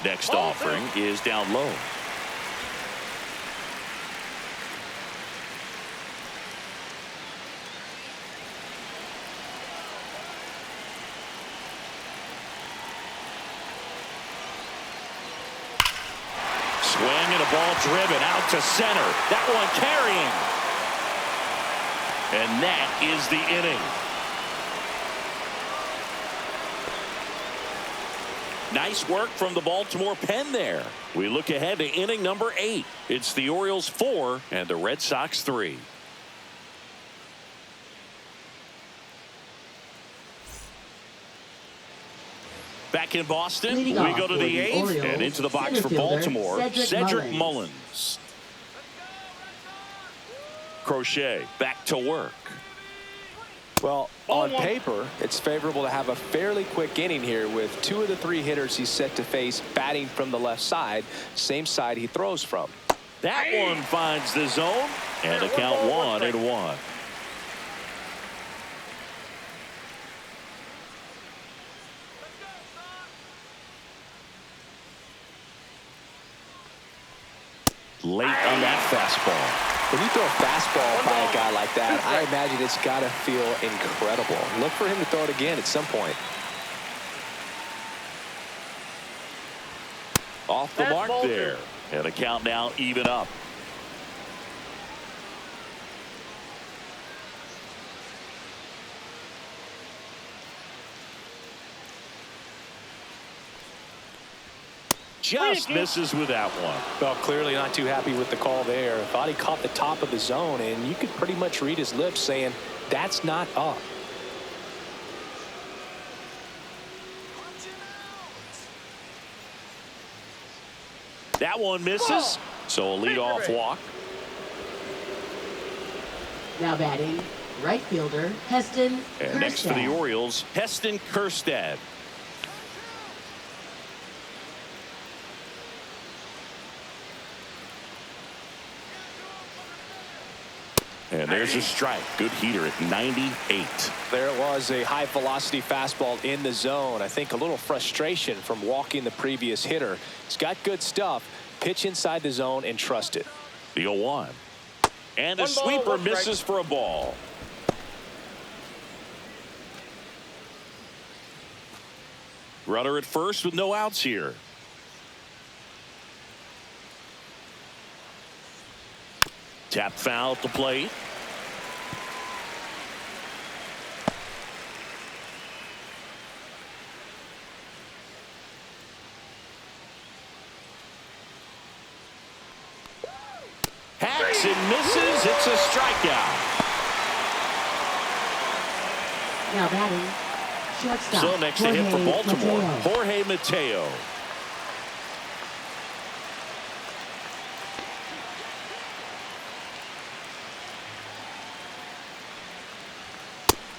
Next offering is down low. Swing and a ball driven out to center. That one carrying. And that is the inning. Nice work from the Baltimore pen there. We look ahead to inning number 8. It's the Orioles 4 and the Red Sox 3. Back in Boston, we go to the 8th and into the box for Baltimore, Cedric Mullins. Crochet back to work. Well, on paper, it's favorable to have a fairly quick inning here with 2 of the 3 hitters he's set to face batting from the left side, same side he throws from. That one finds the zone, and a count 1-1. Late on that fastball. When you throw a fastball by a guy like that, I imagine it's got to feel incredible. Look for him to throw it again at some point. Off the mark there. And a count now even up. Just misses with that one. Well, clearly not too happy with the call there. Thought he caught the top of the zone, and you could pretty much read his lips saying, that's not up. That one misses. So a leadoff walk. Now batting, right fielder, Heston And next for the Orioles, Heston Kjerstad. And there's a strike. Good heater at 98. There was a high velocity fastball in the zone. I think a little frustration from walking the previous hitter. He's got good stuff. Pitch inside the zone and trust it. The 0-1. And a sweeper misses for a ball. Runner at first with no outs here. Tap foul at the plate. Hacks and misses. It's a strikeout. Now batting, shortstop. So next to him for Baltimore, Mateo. Jorge Mateo.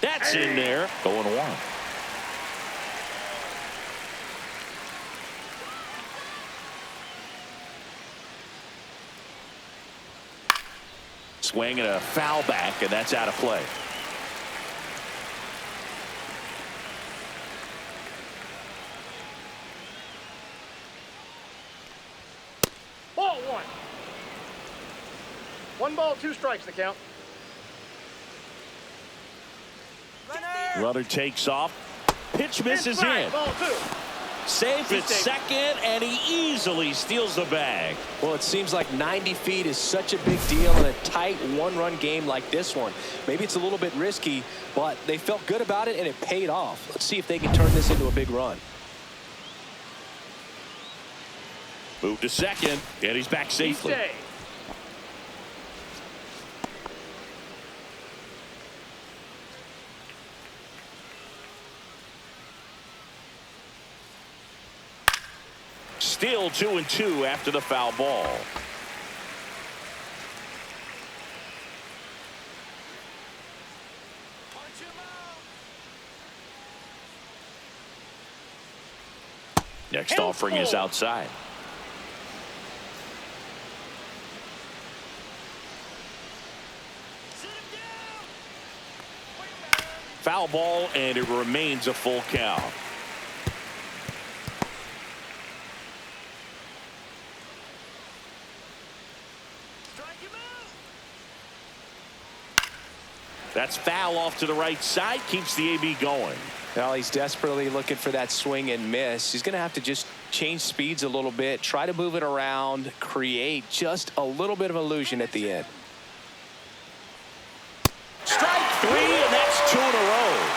That's in there. 0-1. Swing and a foul back, and that's out of play. Ball one. 1 ball, 2 strikes, the count. Runner takes off. Pitch misses in. Ball 2. Safe at second, and he easily steals the bag. Well, it seems like 90 feet is such a big deal in a tight one-run game like this one. Maybe it's a little bit risky, but they felt good about it, and it paid off. Let's see if they can turn this into a big run. Move to second, and he's back safely. Still 2-2 after the foul ball. Next offering is outside. Foul ball, and it remains a full count. That's foul off to the right side. Keeps the AB going. Well, he's desperately looking for that swing and miss. He's going to have to just change speeds a little bit, try to move it around, create just a little bit of illusion at the end. Strike 3, and that's 2 in a row.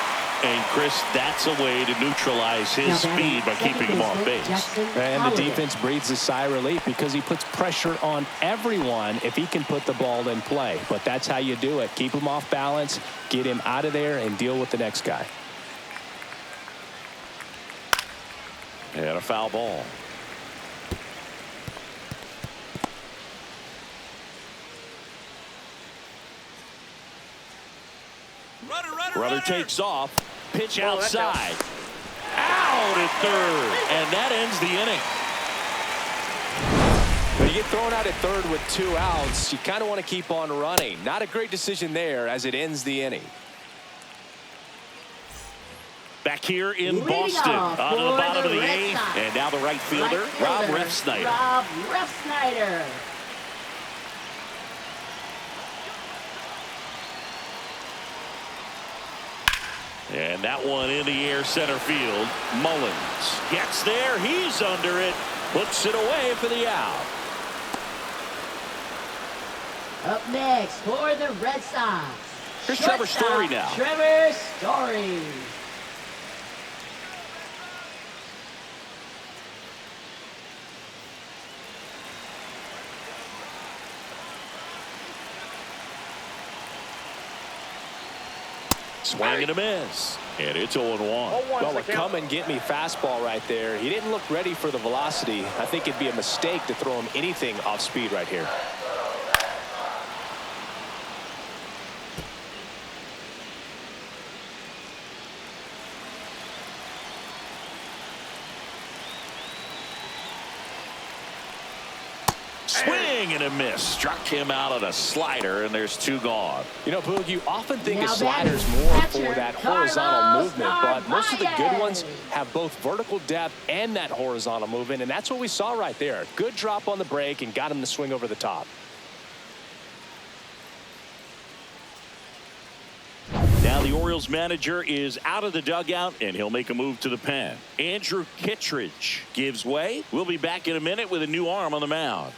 And Chris, that's a way to neutralize his speed by keeping him off base. And the defense breathes a sigh of relief because he puts pressure on everyone if he can put the ball in play. But that's how you do it. Keep him off balance, get him out of there, and deal with the next guy. And a foul ball. Runner takes off. Pitch outside. Out at third. And that ends the inning. When you get thrown out at third with 2 outs, you kind of want to keep on running. Not a great decision there as it ends the inning. Back here in Boston, on to the bottom of the 8th. And now the right fielder, Rob Refsnyder. Rob Refsnyder. And that one in the air center field. Mullins gets there. He's under it. Puts it away for the out. Up next for the Red Sox. Here's Trevor Story now. Trevor Story. Swing and a miss. And it's 0-1. Well, a come-and-get-me fastball right there. He didn't look ready for the velocity. I think it'd be a mistake to throw him anything off speed right here. Swing and a miss. Struck him out on a slider, and there's 2 gone. You know, Boog, you often think of sliders more for that horizontal movement, but most of the good ones have both vertical depth and that horizontal movement, and that's what we saw right there. Good drop on the break and got him to swing over the top. Now the Orioles manager is out of the dugout, and he'll make a move to the pen. Andrew Kittredge gives way. We'll be back in a minute with a new arm on the mound.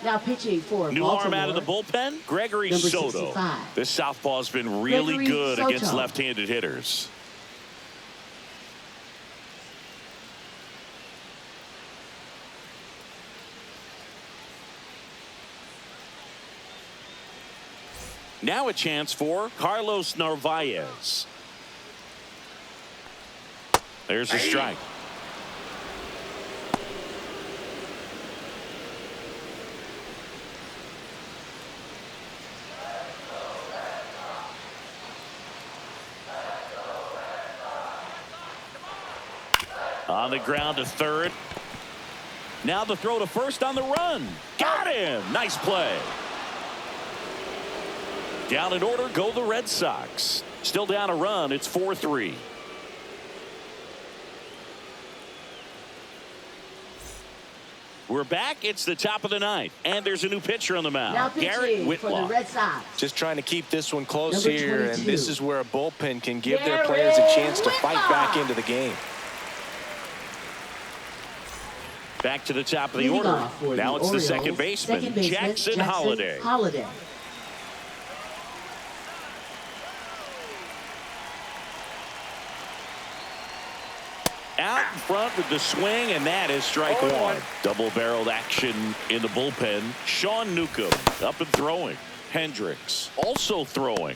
Now pitching for New Baltimore. arm out of the bullpen, Gregory Number Soto. 65. This southpaw's been really Gregory good Soto. against left-handed hitters. Now a chance for Carlos Narvaez. There's a strike. On the ground to third. Now the throw to first on the run. Got him. Nice play. Down in order go the Red Sox. Still down a run. It's 4-3. We're back. It's the top of the ninth. And there's a new pitcher on the mound. Now Garrett pitching for the Red Sox. Just trying to keep this one close Number here. 22. And this is where a bullpen can give their players a chance to fight back into the game. Back to the top of the order. Now it's the second baseman, Jackson Holliday. Out in front with the swing, and that is strike one. Double-barreled action in the bullpen. Sean Newcomb up and throwing. Hendricks also throwing.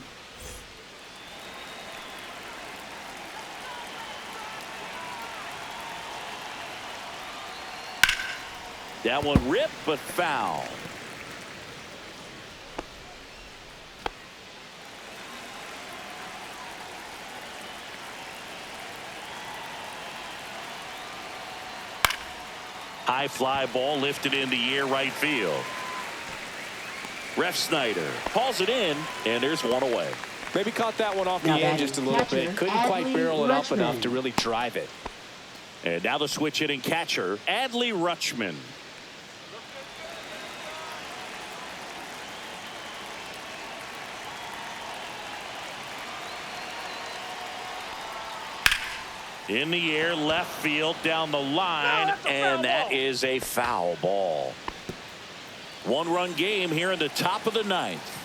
That one ripped, but foul. High fly ball lifted in the air right field. Ref Snyder calls it in, and there's one away. Maybe caught that one off the end just a little bit. Couldn't quite barrel it up enough to really drive it. And now the switch hitting catcher, Adley Rutschman. In the air, left field, down the line, and that is a foul ball. One-run game here in the top of the ninth.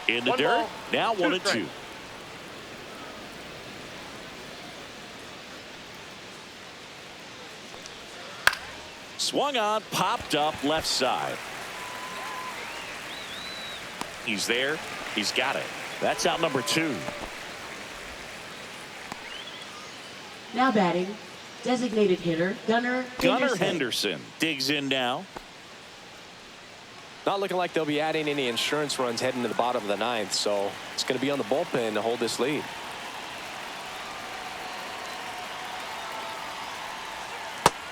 In the dirt, now 1-2. Swung on, popped up left side. He's there. He's got it. That's out number 2. Now batting, designated hitter, Gunnar Henderson digs in now. Not looking like they'll be adding any insurance runs heading to the bottom of the ninth, so it's going to be on the bullpen to hold this lead.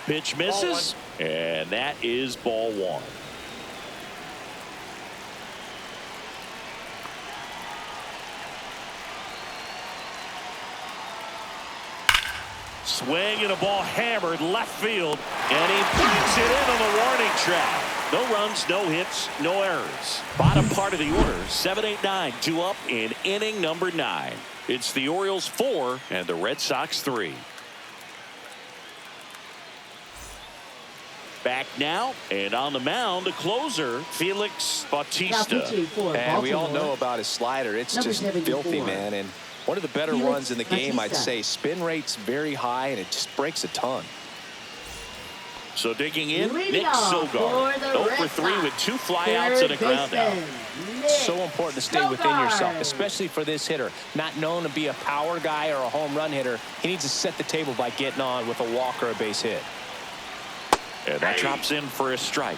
Pitch misses, and that is ball one. Swing and a ball hammered left field, and he brings it in on the warning track. No runs, no hits, no errors. Bottom part of the order, 7-8-9, 2 up in inning number 9. It's the Orioles 4 and the Red Sox 3. Back now, and on the mound, the closer, Felix Bautista. And we all know about his slider. It's just filthy, man. And one of the better runs in the game, I'd say. Spin rate's very high, and it just breaks a ton. So digging in, Nick Sogard, 0 for 3 with 2 flyouts and a ground out. So important to stay within yourself, especially for this hitter. Not known to be a power guy or a home run hitter. He needs to set the table by getting on with a walk or a base hit. And that drops in for a strike.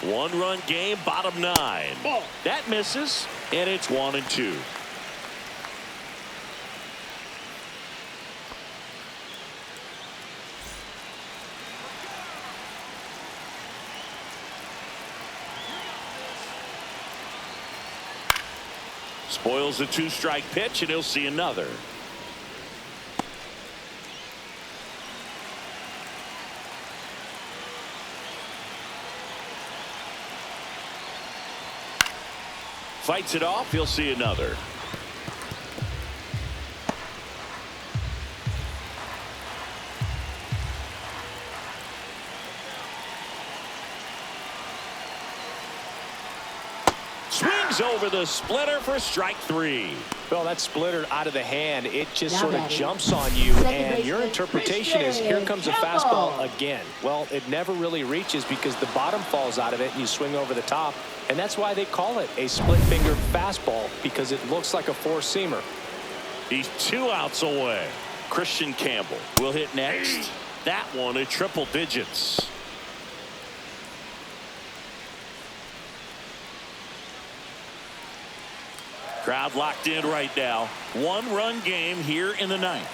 One-run game, bottom 9. That misses, and it's 1-2. Spoils the 2-strike pitch, and he'll see another. Fights it off. He'll see another. swings over the splitter for strike 3. Well, that splitter out of the hand, it just Now sort of batting. jumps on you, Second and your baseman, interpretation is here comes a Campbell. fastball again. Well, it never really reaches because the bottom falls out of it and you swing over the top, and that's why they call it a split-fingered fastball, because it looks like a four-seamer. He's 2 outs away. Christian Campbell will hit next. That one at triple digits. Crowd locked in right now. 1-run game here in the 9th.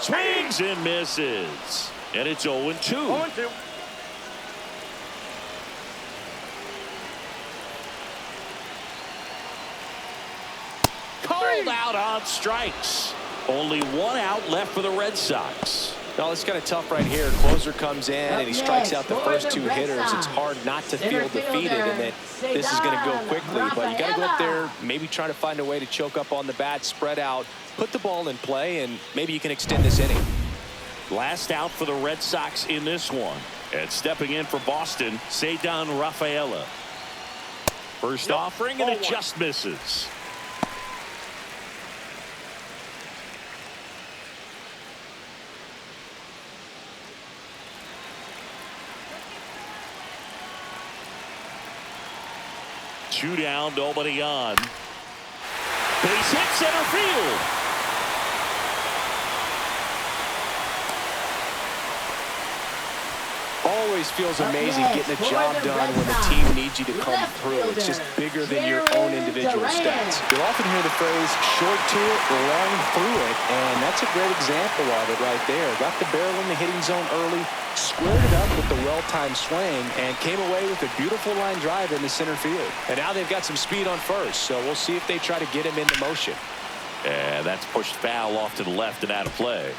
Swings and misses. And it's 0-2. 0-2. Called out on strikes. Only 1 out left for the Red Sox. Well, it's kind of tough right here. Closer comes in and he strikes out the for first the 2 Red hitters. Sox. It's hard not to Center feel defeated and that this is going to go quickly. But you got to go up there, maybe trying to find a way to choke up on the bat, spread out, put the ball in play, and maybe you can extend this inning. Last out for the Red Sox in this one. And stepping in for Boston, Cedar Rafaela. First offering, and it just misses. Two down, nobody on. Base hit center field. Always feels amazing getting a job done when the team needs you to come through. It's just bigger than your own individual stats. You'll often hear the phrase short to it, long through it, and that's a great example of it right there. Got the barrel in the hitting zone early, squared it up with the well-timed swing, and came away with a beautiful line drive in the center field. And now they've got some speed on first, so we'll see if they try to get him into motion. And that's pushed foul off to the left and out of play.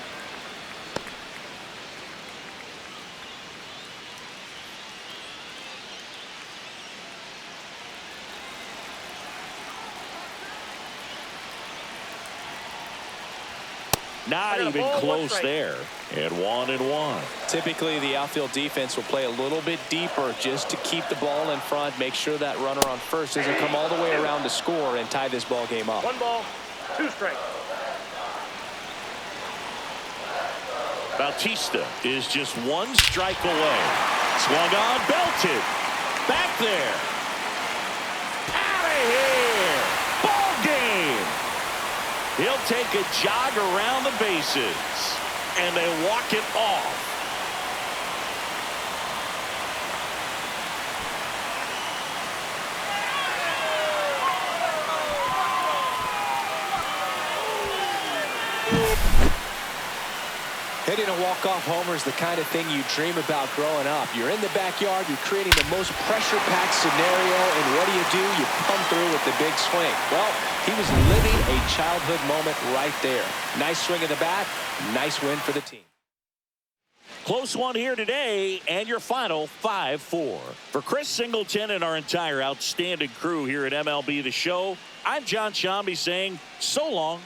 Not even close there. And 1-1. Typically, the outfield defense will play a little bit deeper just to keep the ball in front, make sure that runner on first doesn't come all the way around to score and tie this ball game up. 1 ball, 2 strikes. Bautista is just 1 strike away. Swung on, belted. Back there. Out of here. Ball game. He'll take a jog around the bases, and they walk it off. Hitting a walk-off homer is the kind of thing you dream about growing up. You're in the backyard, you're creating the most pressure-packed scenario, and what do? You come through with the big swing. Well, he was living a childhood moment right there. Nice swing of the bat, nice win for the team. Close one here today, and your final 5-4. For Chris Singleton and our entire outstanding crew here at MLB The Show, I'm John Shambi saying so long